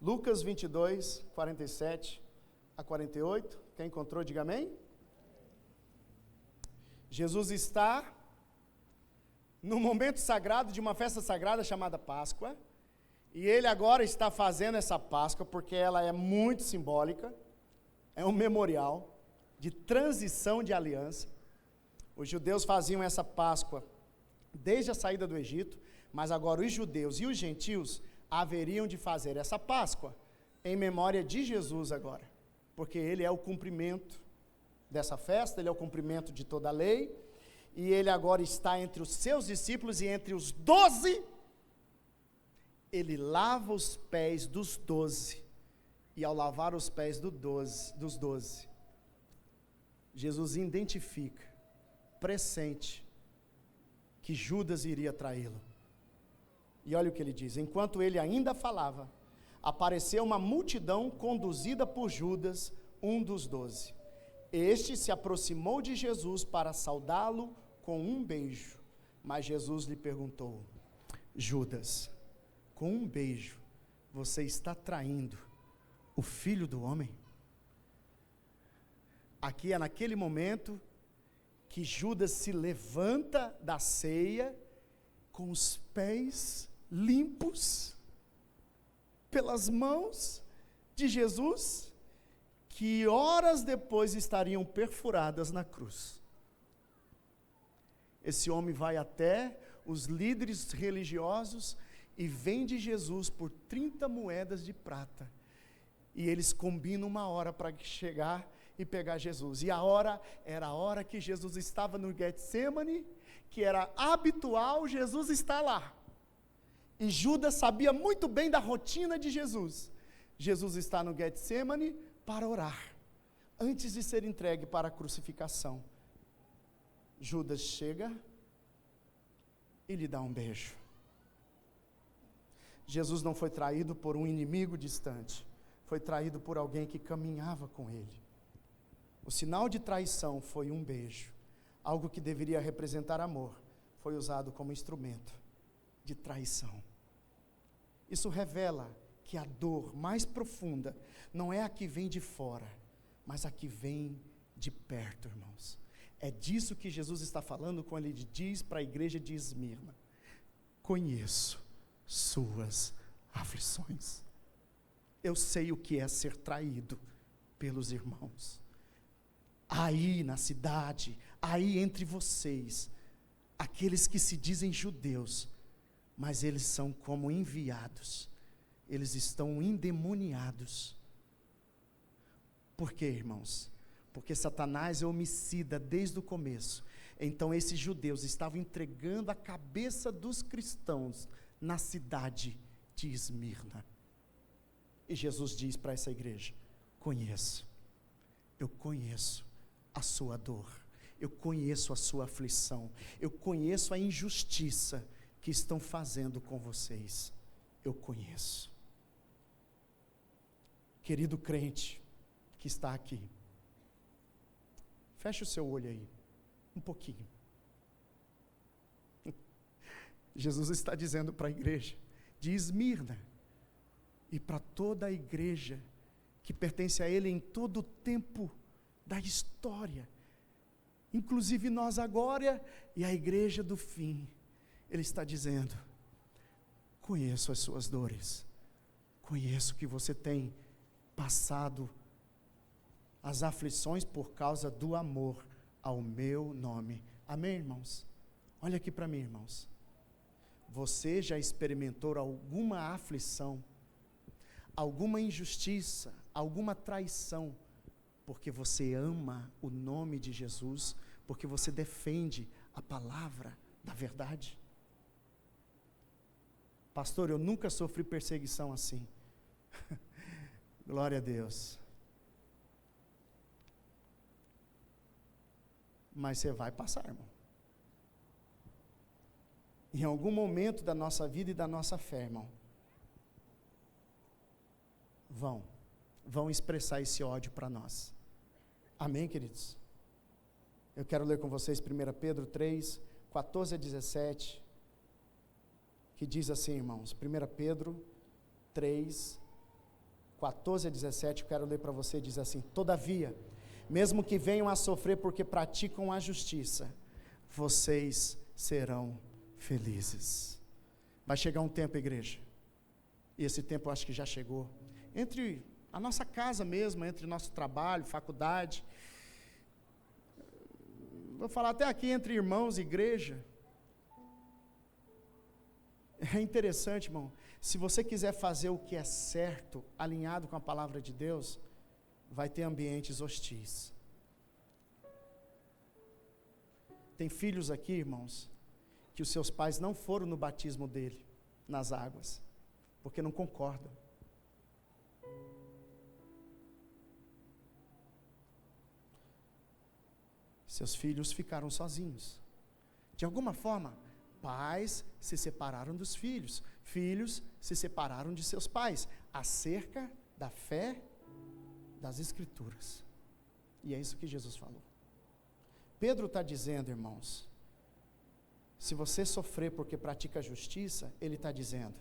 Lucas 22, 47 a 48. Quem encontrou, diga amém. Jesus está no momento sagrado de uma festa sagrada chamada Páscoa, e ele agora está fazendo essa Páscoa porque ela é muito simbólica, é um memorial de transição de aliança. Os judeus faziam essa Páscoa desde a saída do Egito, mas agora os judeus e os gentios haveriam de fazer essa Páscoa em memória de Jesus agora, porque ele é o cumprimento dessa festa, ele é o cumprimento de toda a lei, e ele agora está entre os seus discípulos, e entre os 12, ele lava os pés dos 12, e ao lavar os pés dos 12, Jesus identifica, pressente, que Judas iria traí-lo. E olha o que ele diz: enquanto ele ainda falava, apareceu uma multidão conduzida por Judas, um dos 12. Este se aproximou de Jesus para saudá-lo com um beijo, mas Jesus lhe perguntou: Judas, com um beijo você está traindo o Filho do Homem? Aqui é naquele momento que Judas se levanta da ceia com os pés limpos pelas mãos de Jesus, que horas depois estariam perfuradas na cruz. Esse homem vai até os líderes religiosos e vende Jesus por 30 moedas de prata. E eles combinam uma hora para chegar e pegar Jesus. E a hora era a hora que Jesus estava no Getsemane, que era habitual Jesus estar lá. E Judas sabia muito bem da rotina de Jesus. Jesus está no Getsemane para orar, antes de ser entregue para a crucificação. Judas chega e lhe dá um beijo. Jesus não foi traído por um inimigo distante, foi traído por alguém que caminhava com ele. O sinal de traição foi um beijo. Algo que deveria representar amor foi usado como instrumento de traição. Isso revela que a dor mais profunda não é a que vem de fora, mas a que vem de perto, irmãos. É disso que Jesus está falando quando ele diz para a igreja de Esmirna: conheço suas aflições. Eu sei o que é ser traído pelos irmãos. Aí na cidade, aí entre vocês, aqueles que se dizem judeus, mas eles são como enviados, eles estão endemoniados. Por quê, irmãos? Porque Satanás é homicida desde o começo. Então esses judeus estavam entregando a cabeça dos cristãos na cidade de Esmirna. E Jesus diz para essa igreja: eu conheço a sua dor, eu conheço a sua aflição, eu conheço a injustiça que estão fazendo com vocês, eu conheço. Querido crente que está aqui, feche o seu olho aí, um pouquinho. Jesus está dizendo para a igreja de Esmirna, e para toda a igreja que pertence a Ele em todo o tempo da história, inclusive nós agora e a igreja do fim, Ele está dizendo: conheço as suas dores, conheço que você tem passado as aflições por causa do amor ao meu nome. Amém, irmãos? Olha aqui para mim, irmãos. Você já experimentou alguma aflição, alguma injustiça, alguma traição, porque você ama o nome de Jesus, porque você defende a palavra da verdade? Pastor, eu nunca sofri perseguição assim. Glória a Deus. Mas você vai passar, irmão. Em algum momento da nossa vida e da nossa fé, irmão, vão expressar esse ódio para nós. Amém, queridos? Eu quero ler com vocês 1 Pedro 3, 14 a 17, que diz assim, irmãos, 1 Pedro 3, 14 a 17, eu quero ler para você, diz assim: todavia, mesmo que venham a sofrer porque praticam a justiça, vocês serão felizes. Vai chegar um tempo, igreja, e esse tempo eu acho que já chegou, entre a nossa casa mesmo, entre nosso trabalho, faculdade, vou falar até aqui entre irmãos e igreja. É interessante, irmão, se você quiser fazer o que é certo, alinhado com a palavra de Deus, vai ter ambientes hostis. Tem filhos aqui, irmãos, que os seus pais não foram no batismo dele, nas águas, porque não concordam. Seus filhos ficaram sozinhos. De alguma forma, pais se separaram dos filhos, filhos se separaram de seus pais, acerca da fé das Escrituras. E é isso que Jesus falou. Pedro está dizendo, irmãos, se você sofrer porque pratica a justiça, ele está dizendo,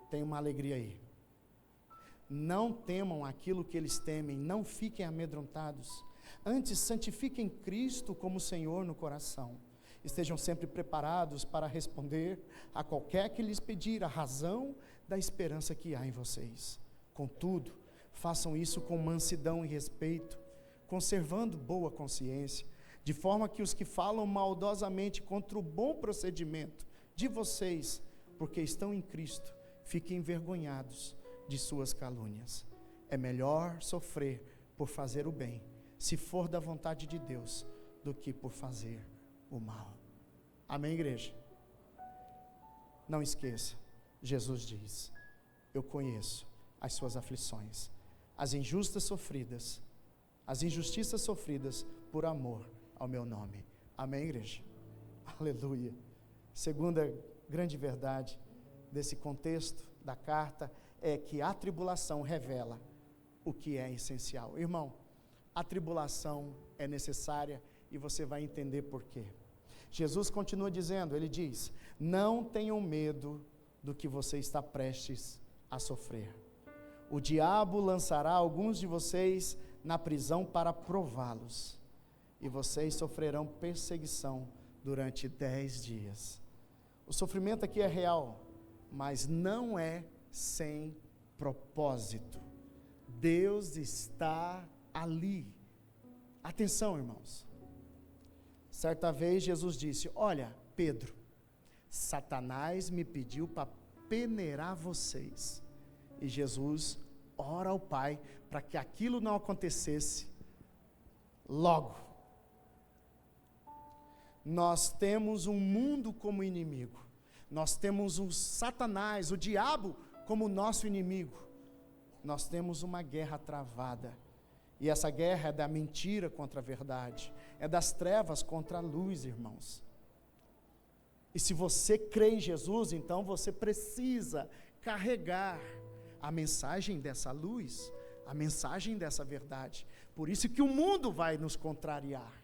tem uma alegria aí. Não temam aquilo que eles temem, não fiquem amedrontados. Antes, santifiquem Cristo como Senhor no coração. Estejam sempre preparados para responder a qualquer que lhes pedir a razão da esperança que há em vocês. Contudo, façam isso com mansidão e respeito, conservando boa consciência, de forma que os que falam maldosamente contra o bom procedimento de vocês, porque estão em Cristo, fiquem envergonhados de suas calúnias. É melhor sofrer por fazer o bem, se for da vontade de Deus, do que por fazer o mal. Amém, igreja? Não esqueça, Jesus diz, eu conheço as suas aflições, as injustiças sofridas por amor ao meu nome. Amém, igreja? Aleluia. Segunda grande verdade desse contexto da carta é que a tribulação revela o que é essencial. Irmão, a tribulação é necessária e você vai entender por quê. Jesus continua dizendo, ele diz, não tenham medo do que você está prestes a sofrer. O diabo lançará alguns de vocês na prisão para prová-los, e vocês sofrerão perseguição durante 10 dias. O sofrimento aqui é real, mas não é sem propósito. Deus está ali. Atenção, irmãos. Certa vez Jesus disse, olha, Pedro, Satanás me pediu para peneirar vocês. E Jesus ora ao Pai para que aquilo não acontecesse logo. Nós temos um mundo como inimigo. Nós temos o Satanás, o diabo, como nosso inimigo. Nós temos uma guerra travada. E essa guerra é da mentira contra a verdade. É das trevas contra a luz, irmãos. E se você crê em Jesus, então você precisa carregar a mensagem dessa luz, a mensagem dessa verdade. Por isso que o mundo vai nos contrariar.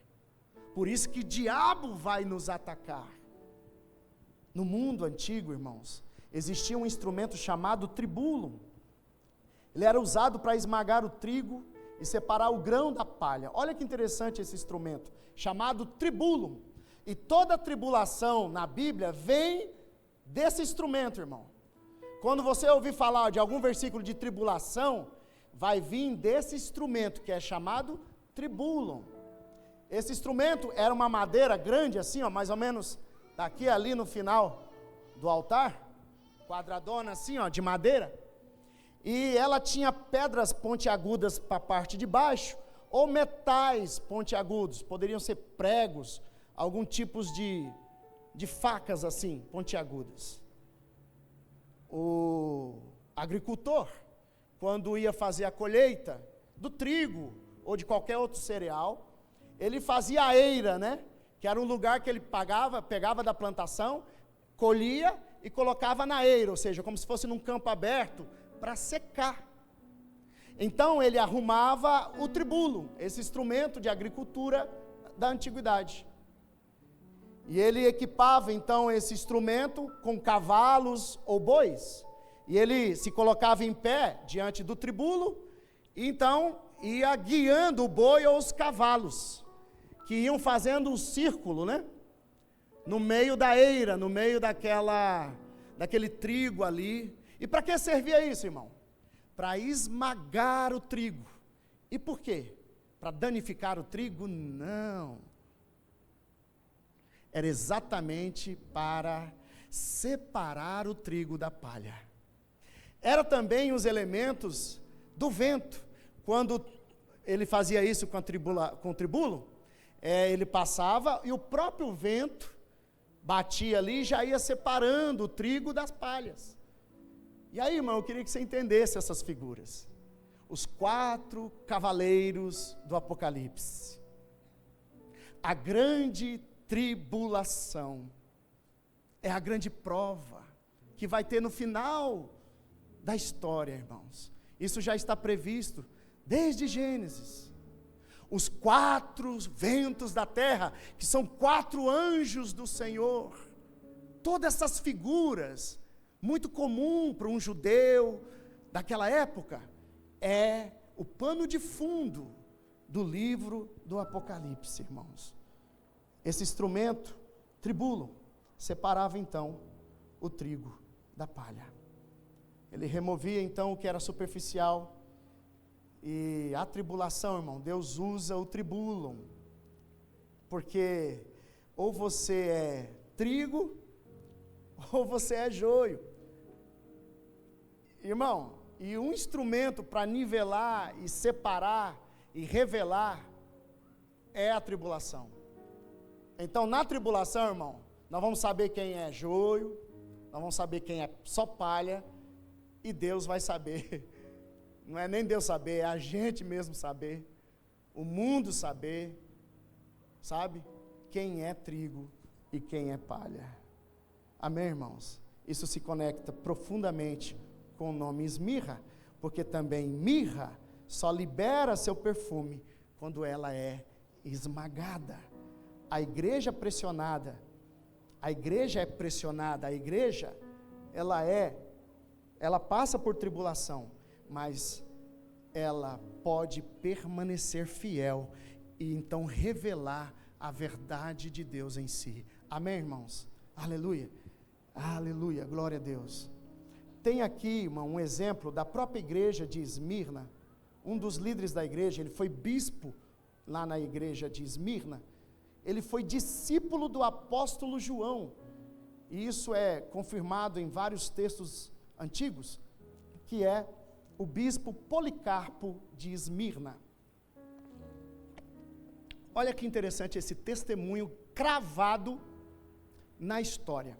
Por isso que o diabo vai nos atacar. No mundo antigo, irmãos, existia um instrumento chamado tribulum. Ele era usado para esmagar o trigo e separar o grão da palha. Olha que interessante esse instrumento, chamado tribulum. E toda tribulação na Bíblia vem desse instrumento, irmão. Quando você ouvir falar de algum versículo de tribulação, vai vir desse instrumento que é chamado tribulum. Esse instrumento era uma madeira grande assim, ó, mais ou menos daqui ali no final do altar, quadradona assim, ó, de madeira. E ela tinha pedras pontiagudas para a parte de baixo, ou metais pontiagudos, poderiam ser pregos, algum tipos de facas assim, pontiagudas. O agricultor, quando ia fazer a colheita do trigo ou de qualquer outro cereal, ele fazia a eira, né? Que era um lugar que ele pegava da plantação, colhia e colocava na eira, ou seja, como se fosse num campo aberto, para secar. Então ele arrumava o tribulo, esse instrumento de agricultura da antiguidade. E ele equipava então esse instrumento com cavalos ou bois. E ele se colocava em pé diante do tribulo, e então ia guiando o boi ou os cavalos, que iam fazendo um círculo, né? No meio da eira, no meio daquele trigo ali. E para que servia isso, irmão? Para esmagar o trigo. E por quê? Para danificar o trigo? Não. Era exatamente para separar o trigo da palha. Era também os elementos do vento. Quando ele fazia isso com o tribulo, ele passava e o próprio vento batia ali e já ia separando o trigo das palhas. E aí, irmão, eu queria que você entendesse essas figuras. Os 4 cavaleiros do Apocalipse. A grande tribulação é a grande prova que vai ter no final da história, irmãos. Isso já está previsto desde Gênesis. Os 4 ventos da terra, que são 4 anjos do Senhor. Todas essas figuras, muito comum para um judeu daquela época, é o pano de fundo do livro do Apocalipse, irmãos. Esse instrumento, tribulo, separava então o trigo da palha. Ele removia então o que era superficial. E a tribulação, irmão, Deus usa o tribulum, porque ou você é trigo, ou você é joio. Irmão, e um instrumento para nivelar e separar e revelar é a tribulação. Então, na tribulação, irmão, nós vamos saber quem é joio, nós vamos saber quem é só palha, e Deus vai saber. Não é nem Deus saber, é a gente mesmo saber, o mundo saber, sabe? Quem é trigo e quem é palha. Amém, irmãos? Isso se conecta profundamente com o nome esmirra, porque também mirra só libera seu perfume quando ela é esmagada. A igreja pressionada, a igreja é pressionada, a igreja, ela passa por tribulação, mas ela pode permanecer fiel e então revelar a verdade de Deus em si. Amém, irmãos? Aleluia. Aleluia, glória a Deus. Tem aqui, irmão, um exemplo da própria igreja de Esmirna. Um dos líderes da igreja, ele foi bispo lá na igreja de Esmirna. Ele foi discípulo do apóstolo João. E isso é confirmado em vários textos antigos, que é o bispo Policarpo de Esmirna. Olha que interessante esse testemunho cravado na história.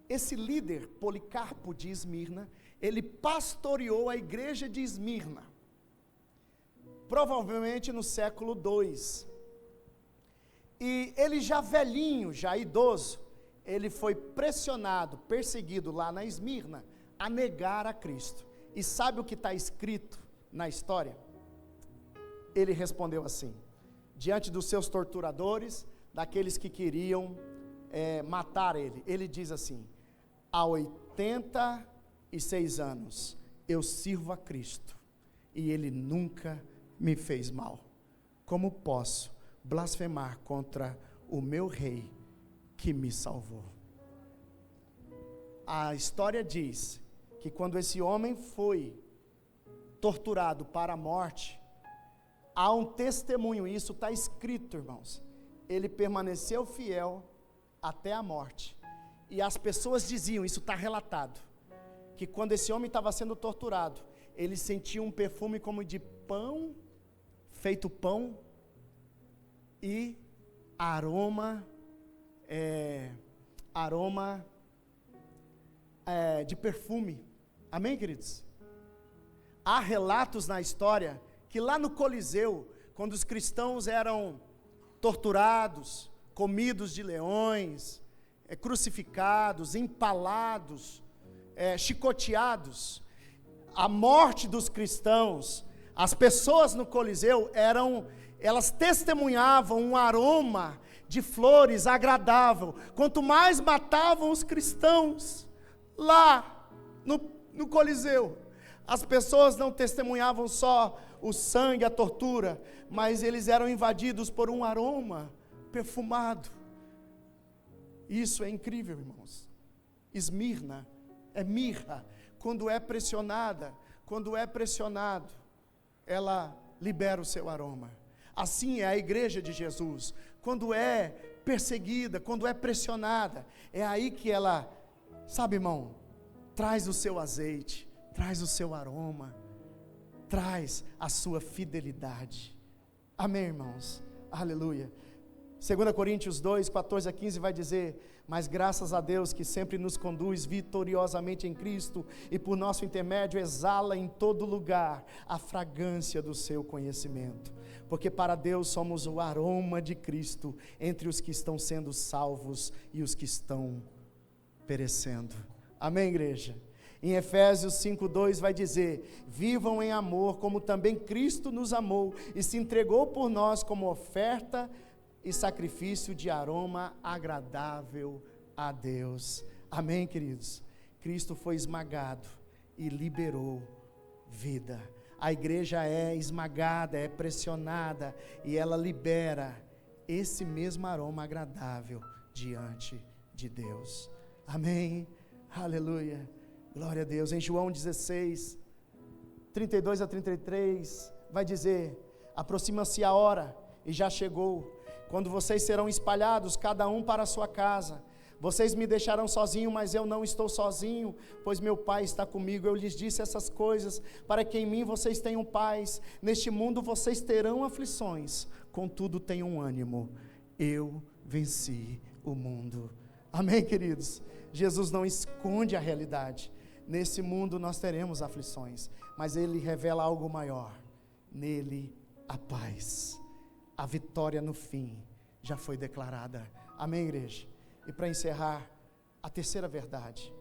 Esse líder, Policarpo de Esmirna, ele pastoreou a igreja de Esmirna, provavelmente no século II. E ele já velhinho, já idoso, ele foi pressionado, perseguido lá na Esmirna, a negar a Cristo. E sabe o que está escrito na história? Ele respondeu assim, diante dos seus torturadores, daqueles que queriam matar ele. Ele diz assim: há 86 anos eu sirvo a Cristo e Ele nunca me fez mal. Como posso blasfemar contra o meu Rei que me salvou? A história diz que quando esse homem foi torturado para a morte, há um testemunho, e isso está escrito, irmãos. Ele permaneceu fiel até a morte. E as pessoas diziam, isso está relatado, que quando esse homem estava sendo torturado, ele sentia um perfume como de pão, feito pão, e aroma de perfume. Amém, queridos? Há relatos na história que lá no Coliseu, quando os cristãos eram torturados, comidos de leões, crucificados, empalados, chicoteados, a morte dos cristãos, as pessoas no Coliseu elas testemunhavam um aroma de flores agradável. Quanto mais matavam os cristãos lá no Coliseu, as pessoas não testemunhavam só o sangue, a tortura, mas eles eram invadidos por um aroma perfumado. Isso é incrível, irmãos. Esmirna é mirra. Quando é pressionada, quando é pressionado, ela libera o seu aroma. Assim é a igreja de Jesus. Quando é perseguida, quando é pressionada, é aí que ela, sabe, irmão, traz o seu azeite, traz o seu aroma, traz a sua fidelidade. Amém, irmãos? Aleluia. 2 Coríntios 2, 14 a 15 vai dizer: mas graças a Deus que sempre nos conduz vitoriosamente em Cristo e por nosso intermédio exala em todo lugar a fragrância do seu conhecimento. Porque para Deus somos o aroma de Cristo entre os que estão sendo salvos e os que estão perecendo. Amém, igreja? Em Efésios 5:2 vai dizer: vivam em amor como também Cristo nos amou e se entregou por nós como oferta e sacrifício de aroma agradável a Deus. Amém, queridos? Cristo foi esmagado e liberou vida. A igreja é esmagada, é pressionada e ela libera esse mesmo aroma agradável diante de Deus. Amém? Aleluia. Glória a Deus. Em João 16, 32 a 33, vai dizer: aproxima-se a hora e já chegou, quando vocês serão espalhados, cada um para a sua casa. Vocês me deixarão sozinho, mas eu não estou sozinho, pois meu Pai está comigo. Eu lhes disse essas coisas, para que em mim vocês tenham paz. Neste mundo vocês terão aflições, contudo tenham ânimo. Eu venci o mundo. Amém, queridos? Jesus não esconde a realidade. Nesse mundo nós teremos aflições, mas Ele revela algo maior. Nele a paz. A vitória no fim já foi declarada. Amém, igreja? E para encerrar, a terceira verdade: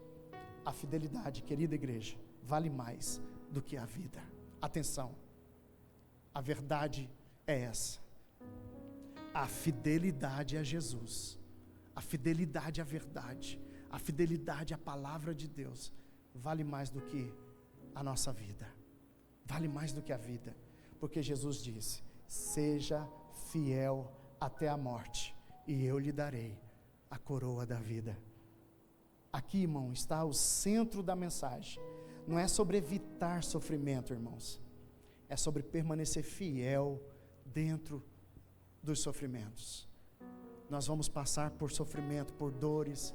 a fidelidade, querida igreja, vale mais do que a vida. Atenção, a verdade é essa: a fidelidade a Jesus, a fidelidade à verdade, a fidelidade à palavra de Deus, vale mais do que a nossa vida, vale mais do que a vida, porque Jesus disse: seja fiel até a morte, e eu lhe darei a coroa da vida. Aqui, irmão, está o centro da mensagem. Não é sobre evitar sofrimento, irmãos, é sobre permanecer fiel dentro dos sofrimentos. Nós vamos passar por sofrimento, por dores,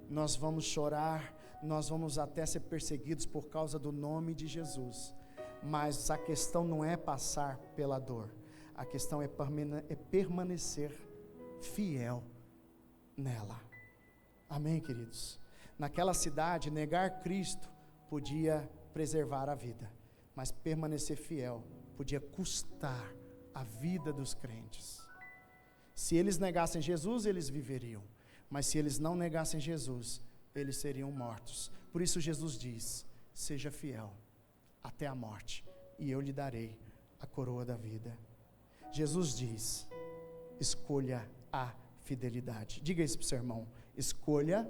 nós vamos chorar, nós vamos até ser perseguidos por causa do nome de Jesus, mas a questão não é passar pela dor, a questão é permanecer fiel nela. Amém, queridos? Naquela cidade, negar Cristo podia preservar a vida, mas permanecer fiel podia custar a vida dos crentes. Se eles negassem Jesus, eles viveriam, mas se eles não negassem Jesus, eles seriam mortos. Por isso Jesus diz: seja fiel até a morte, e eu lhe darei a coroa da vida. Jesus diz: escolha a fidelidade. Diga isso para o seu irmão: escolha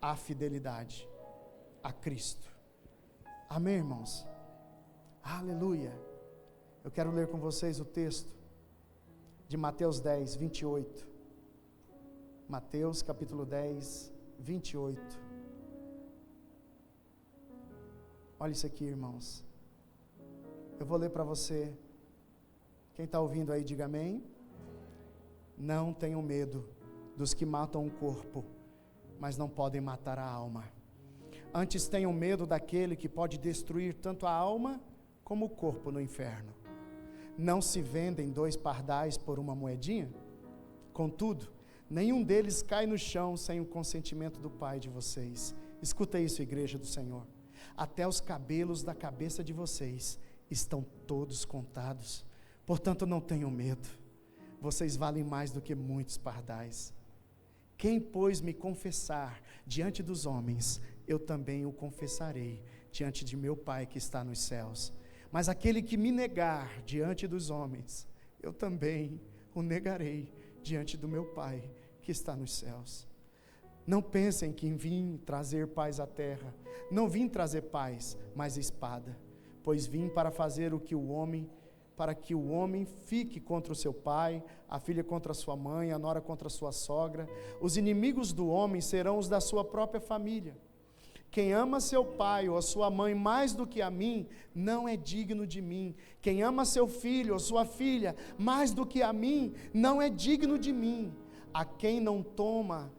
a fidelidade a Cristo. Amém, irmãos? Aleluia. Eu quero ler com vocês o texto de Mateus 10, 28. Mateus capítulo 10, 28. Olha isso aqui, irmãos. Eu vou ler para você Quem está ouvindo aí, diga amém. Não tenham medo dos que matam o corpo, mas não podem matar a alma. Antes tenham medo daquele que pode destruir tanto a alma como o corpo no inferno. Não se vendem 2 pardais por uma moedinha? Contudo, nenhum deles cai no chão sem o consentimento do Pai de vocês. Escuta isso, igreja do Senhor. Até os cabelos da cabeça de vocês estão todos contados. Portanto, não tenham medo. Vocês valem mais do que muitos pardais. Quem, pois, me confessar diante dos homens, eu também o confessarei diante de meu Pai que está nos céus. Mas aquele que me negar diante dos homens, eu também o negarei diante do meu Pai que está nos céus. Não pensem que vim trazer paz à terra. Não vim trazer paz, mas espada. Pois vim para fazer para que o homem fique contra o seu pai, a filha contra a sua mãe, a nora contra a sua sogra. Os inimigos do homem serão os da sua própria família. Quem ama seu pai ou a sua mãe mais do que a mim, não é digno de mim. Quem ama seu filho ou sua filha mais do que a mim, não é digno de mim. Quem não toma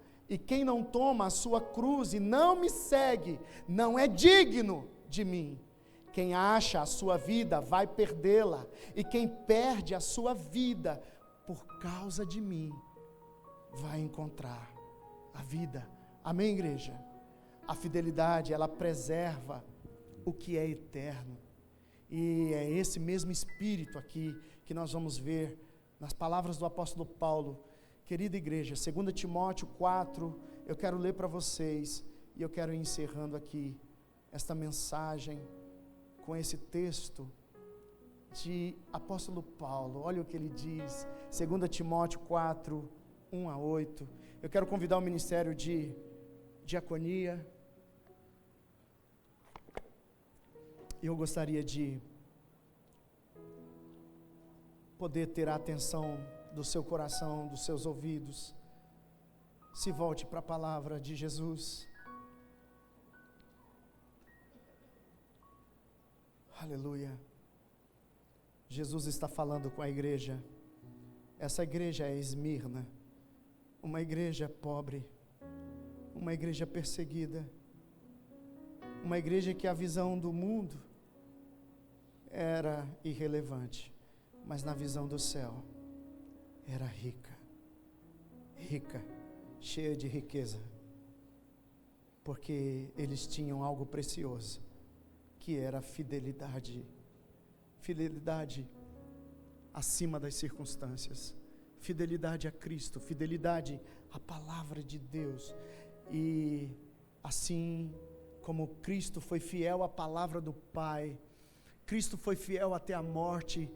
a sua cruz e não me segue, não é digno de mim. Quem acha a sua vida vai perdê-la, e quem perde a sua vida por causa de mim, vai encontrar a vida. Amém, igreja? A fidelidade, ela preserva o que é eterno, e é esse mesmo espírito aqui que nós vamos ver nas palavras do apóstolo Paulo. Querida igreja, 2 Timóteo 4, eu quero ler para vocês, e eu quero ir encerrando aqui esta mensagem com esse texto de apóstolo Paulo. Olha o que ele diz, 2 Timóteo 4, 1 a 8. Eu quero convidar o ministério de diaconia, e eu gostaria de poder ter a atenção do seu coração, dos seus ouvidos. Se volte para a palavra de Jesus. Aleluia. Jesus está falando com a igreja. Essa igreja é Esmirna, uma igreja pobre, uma igreja perseguida, uma igreja que a visão do mundo era irrelevante, mas na visão do céu era rica, cheia de riqueza, porque eles tinham algo precioso, que era a fidelidade acima das circunstâncias, fidelidade a Cristo, fidelidade à palavra de Deus. E assim como Cristo foi fiel à palavra do Pai, Cristo foi fiel até a morte,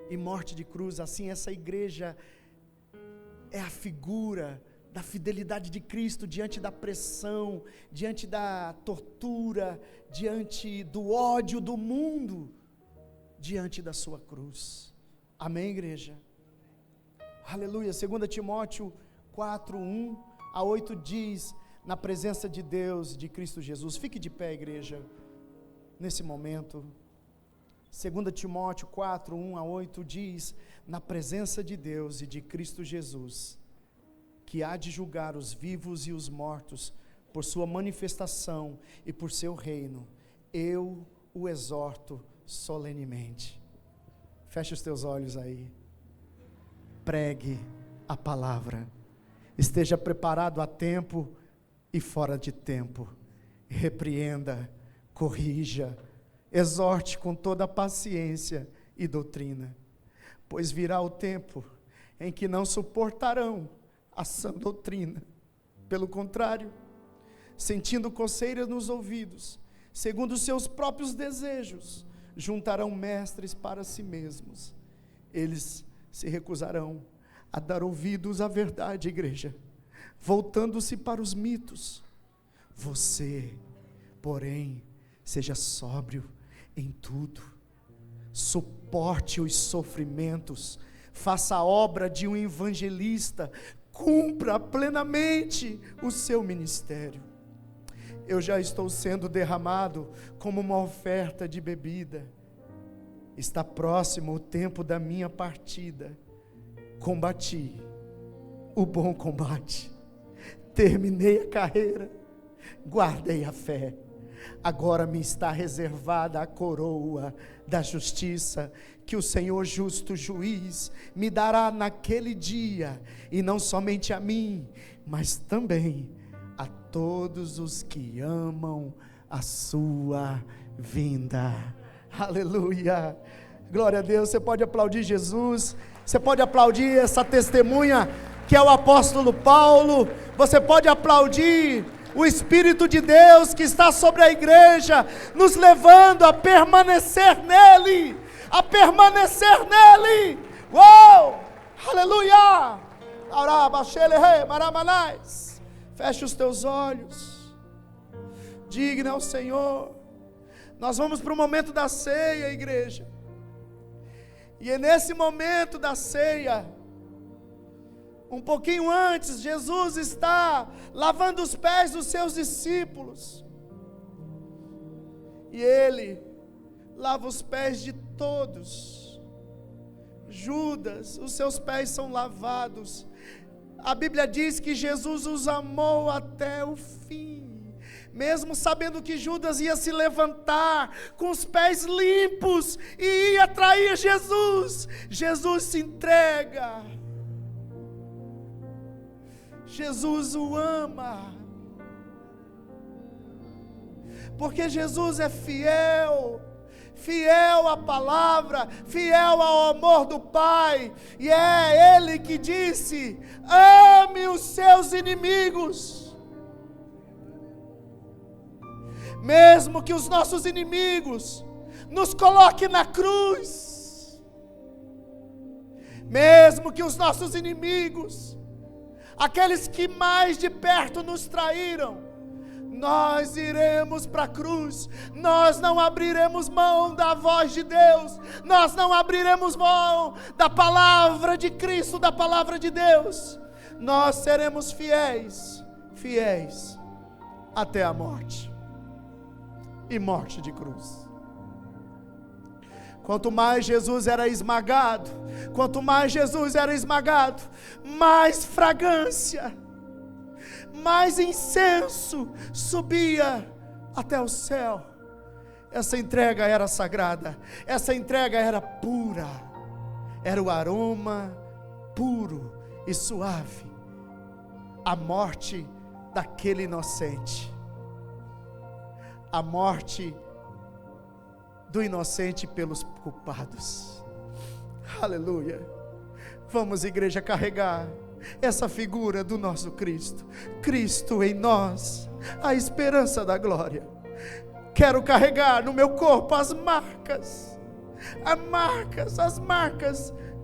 e morte de cruz, assim essa igreja é a figura da fidelidade de Cristo diante da pressão, diante da tortura, diante do ódio do mundo, diante da sua cruz. Amém, igreja? Aleluia. 2 Timóteo 4, 1 a 8 diz: na presença de Deus, de Cristo Jesus. Fique de pé, igreja, nesse momento. 2 Timóteo 4, 1 a 8 diz: na presença de Deus e de Cristo Jesus, que há de julgar os vivos e os mortos, por sua manifestação e por seu reino, eu o exorto solenemente. Feche os teus olhos aí. Pregue a palavra. Esteja preparado a tempo e fora de tempo. Repreenda, corrija, exorte com toda a paciência e doutrina, pois virá o tempo em que não suportarão a sã doutrina. Pelo contrário, sentindo coceiras nos ouvidos, segundo os seus próprios desejos, juntarão mestres para si mesmos. Eles se recusarão a dar ouvidos à verdade, igreja, voltando-se para os mitos. Você, porém, seja sóbrio em tudo, suporte os sofrimentos, faça a obra de um evangelista, cumpra plenamente o seu ministério. Eu já estou sendo derramado como uma oferta de bebida, está próximo o tempo da minha partida. Combati o bom combate, terminei a carreira, guardei a fé. Agora me está reservada a coroa da justiça, que o Senhor justo juiz me dará naquele dia, e não somente a mim, mas também a todos os que amam a sua vinda. Aleluia, glória a Deus. Você pode aplaudir Jesus, você pode aplaudir essa testemunha que é o apóstolo Paulo, você pode aplaudir o Espírito de Deus que está sobre a igreja, nos levando a permanecer nele, a permanecer nele. Uou, aleluia. Feche os teus olhos, digna ao Senhor. Nós vamos para o momento da ceia, igreja, e é nesse momento da ceia, um pouquinho antes, Jesus está lavando os pés dos seus discípulos, e Ele lava os pés de todos. Judas, os seus pés são lavados. A Bíblia diz que Jesus os amou até o fim, mesmo sabendo que Judas ia se levantar com os pés limpos e ia trair Jesus. Jesus se entrega. Jesus o ama, porque Jesus é fiel, fiel à palavra, fiel ao amor do Pai, e é Ele que disse: ame os seus inimigos. Mesmo que os nossos inimigos nos coloquem na cruz, mesmo que os nossos inimigos, aqueles que mais de perto nos traíram, nós iremos para a cruz, nós não abriremos mão da voz de Deus, nós não abriremos mão da palavra de Cristo, da palavra de Deus, nós seremos fiéis, fiéis até a morte, e morte de cruz. Quanto mais Jesus era esmagado, mais fragrância, mais incenso subia até o céu. Essa entrega era sagrada, essa entrega era pura, era o aroma puro e suave, a morte daquele inocente, a morte do inocente pelos culpados. Aleluia. Vamos, igreja, carregar essa figura do nosso Cristo, Cristo em nós, a esperança da glória. Quero carregar no meu corpo as marcas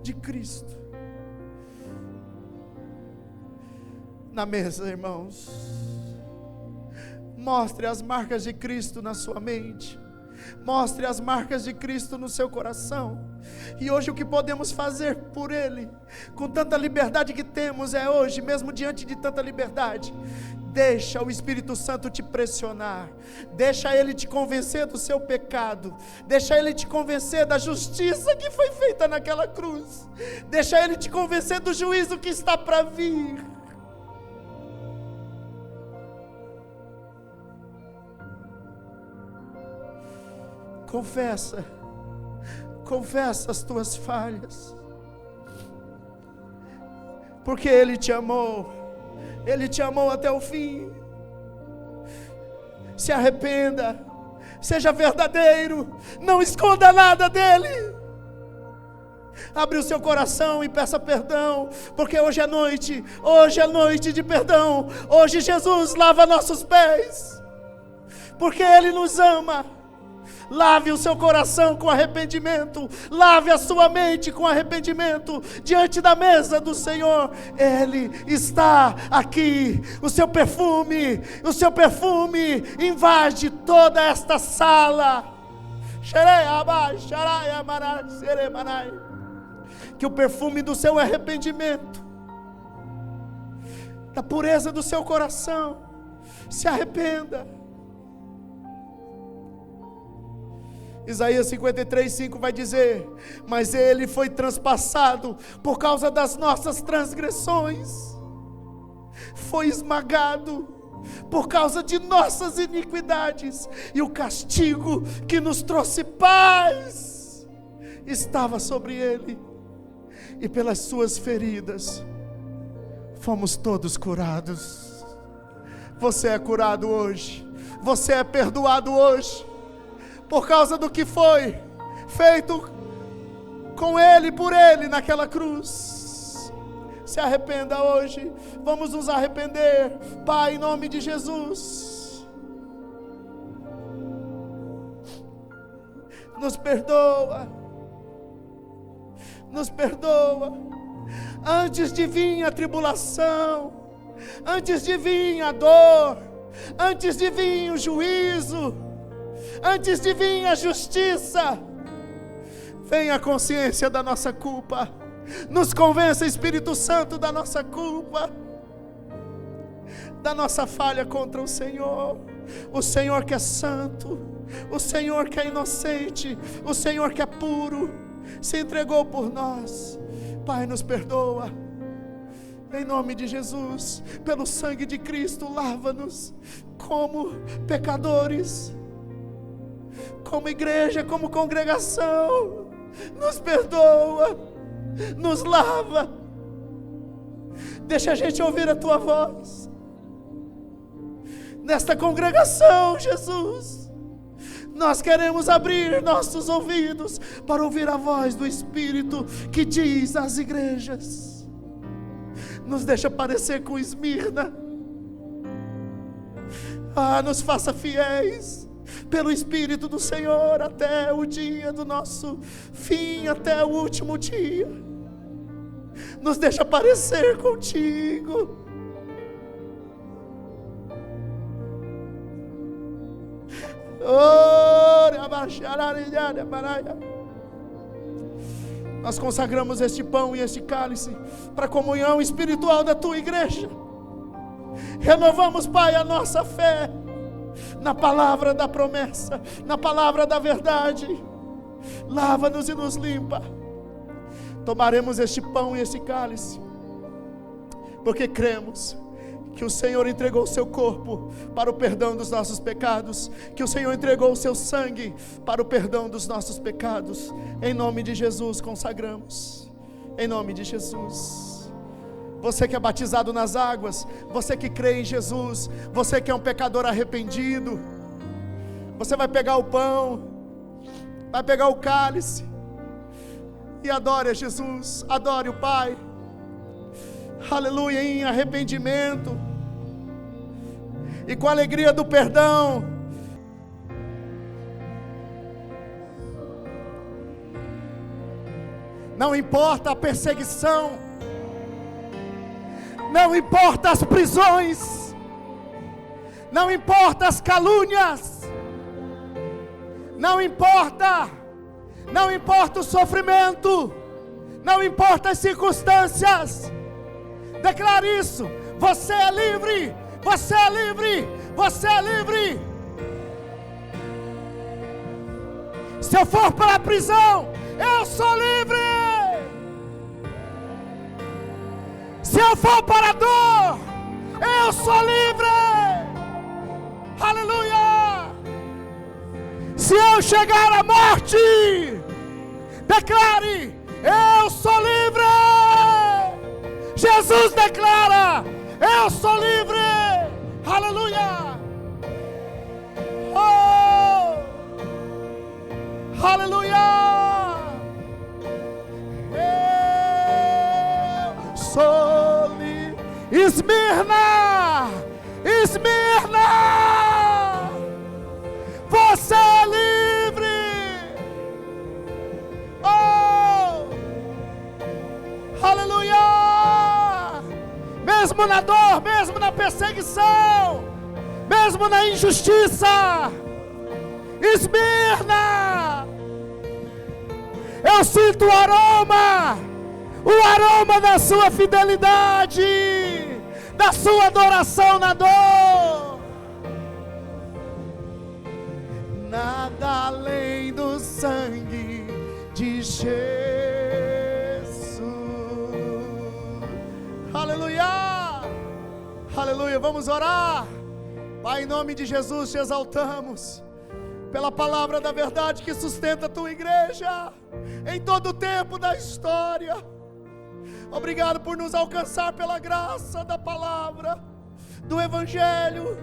de Cristo. Na mesa, irmãos, mostre as marcas de Cristo na sua mente, mostre as marcas de Cristo no seu coração. E hoje o que podemos fazer por Ele, com tanta liberdade que temos, é hoje, mesmo diante de tanta liberdade, deixa o Espírito Santo te pressionar, deixa Ele te convencer do seu pecado, deixa Ele te convencer da justiça que foi feita naquela cruz, deixa Ele te convencer do juízo que está para vir. Confessa as tuas falhas, porque Ele te amou até o fim. Se arrependa, seja verdadeiro, não esconda nada dEle, abre o seu coração e peça perdão, porque hoje é noite de perdão, hoje Jesus lava nossos pés, porque Ele nos ama. Lave o seu coração com arrependimento, lave a sua mente com arrependimento, diante da mesa do Senhor. Ele está aqui, o seu perfume invade toda esta sala. Que o perfume do seu arrependimento, da pureza do seu coração, se arrependa Isaías 53:5 vai dizer: mas ele foi transpassado por causa das nossas transgressões, foi esmagado por causa de nossas iniquidades, e o castigo que nos trouxe paz estava sobre ele, e pelas suas feridas fomos todos curados. Você é curado hoje, você é perdoado hoje, por causa do que foi feito com ele, por ele naquela cruz. Se arrependa hoje, vamos nos arrepender, Pai, em nome de Jesus. Nos perdoa, nos perdoa. Antes de vir a tribulação, antes de vir a dor, antes de vir o juízo, antes de vir a justiça, vem a consciência da nossa culpa. Nos convença, Espírito Santo, da nossa culpa, da nossa falha contra o Senhor. O Senhor que é santo, o Senhor que é inocente, o Senhor que é puro, se entregou por nós. Pai, nos perdoa, em nome de Jesus, pelo sangue de Cristo, lava-nos como pecadores, como igreja, como congregação. Nos perdoa, nos lava, deixa a gente ouvir a tua voz nesta congregação, Jesus. Nós queremos abrir nossos ouvidos para ouvir a voz do Espírito que diz às igrejas. Nos deixa parecer com Esmirna. Nos faça fiéis pelo Espírito do Senhor até o dia do nosso fim, até o último dia. Nos deixa parecer contigo. Nós consagramos este pão e este cálice para a comunhão espiritual da tua igreja. Renovamos, Pai, a nossa fé na palavra da promessa, na palavra da verdade. Lava-nos e nos limpa. Tomaremos este pão e este cálice porque cremos que o Senhor entregou o seu corpo para o perdão dos nossos pecados, que o Senhor entregou o seu sangue para o perdão dos nossos pecados. Em nome de Jesus consagramos, em nome de Jesus. Você que é batizado nas águas, você que crê em Jesus, você que é um pecador arrependido, você vai pegar o pão, vai pegar o cálice e adore a Jesus, adore o Pai, aleluia, em arrependimento e com a alegria do perdão. Não importa a perseguição, não importa as prisões, não importa as calúnias, não importa o sofrimento, não importa as circunstâncias. Declare isso: você é livre, você é livre, você é livre. Se eu for para a prisão, eu sou livre. Se eu for para a dor, eu sou livre. Aleluia. Se eu chegar à morte, declare: eu sou livre. Jesus declara: eu sou livre. Aleluia. Oh, aleluia. Eu sou livre. Esmirna, Esmirna, você é livre. Oh, aleluia. Mesmo na dor, mesmo na perseguição, mesmo na injustiça, Esmirna, eu sinto o aroma da sua fidelidade, da sua adoração na dor. Nada além dos sangue de Jesus. Aleluia, aleluia. Vamos orar. Pai, em nome de Jesus te exaltamos pela palavra da verdade que sustenta a tua igreja em todo o tempo da história. Obrigado por nos alcançar pela graça da palavra, do evangelho,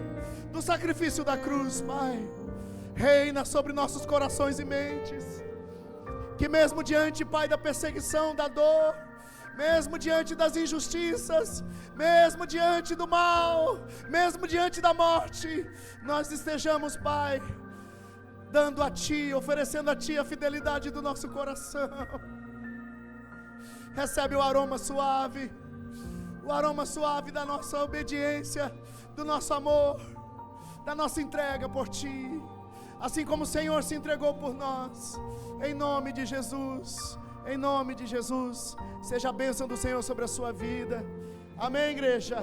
do sacrifício da cruz. Pai, reina sobre nossos corações e mentes, que mesmo diante, Pai, da perseguição, da dor, mesmo diante das injustiças, mesmo diante do mal, mesmo diante da morte, nós estejamos, Pai, dando a Ti, oferecendo a Ti a fidelidade do nosso coração. Recebe o aroma suave da nossa obediência, do nosso amor, da nossa entrega por Ti, assim como o Senhor se entregou por nós, em nome de Jesus, em nome de Jesus. Seja a bênção do Senhor sobre a sua vida. Amém, igreja.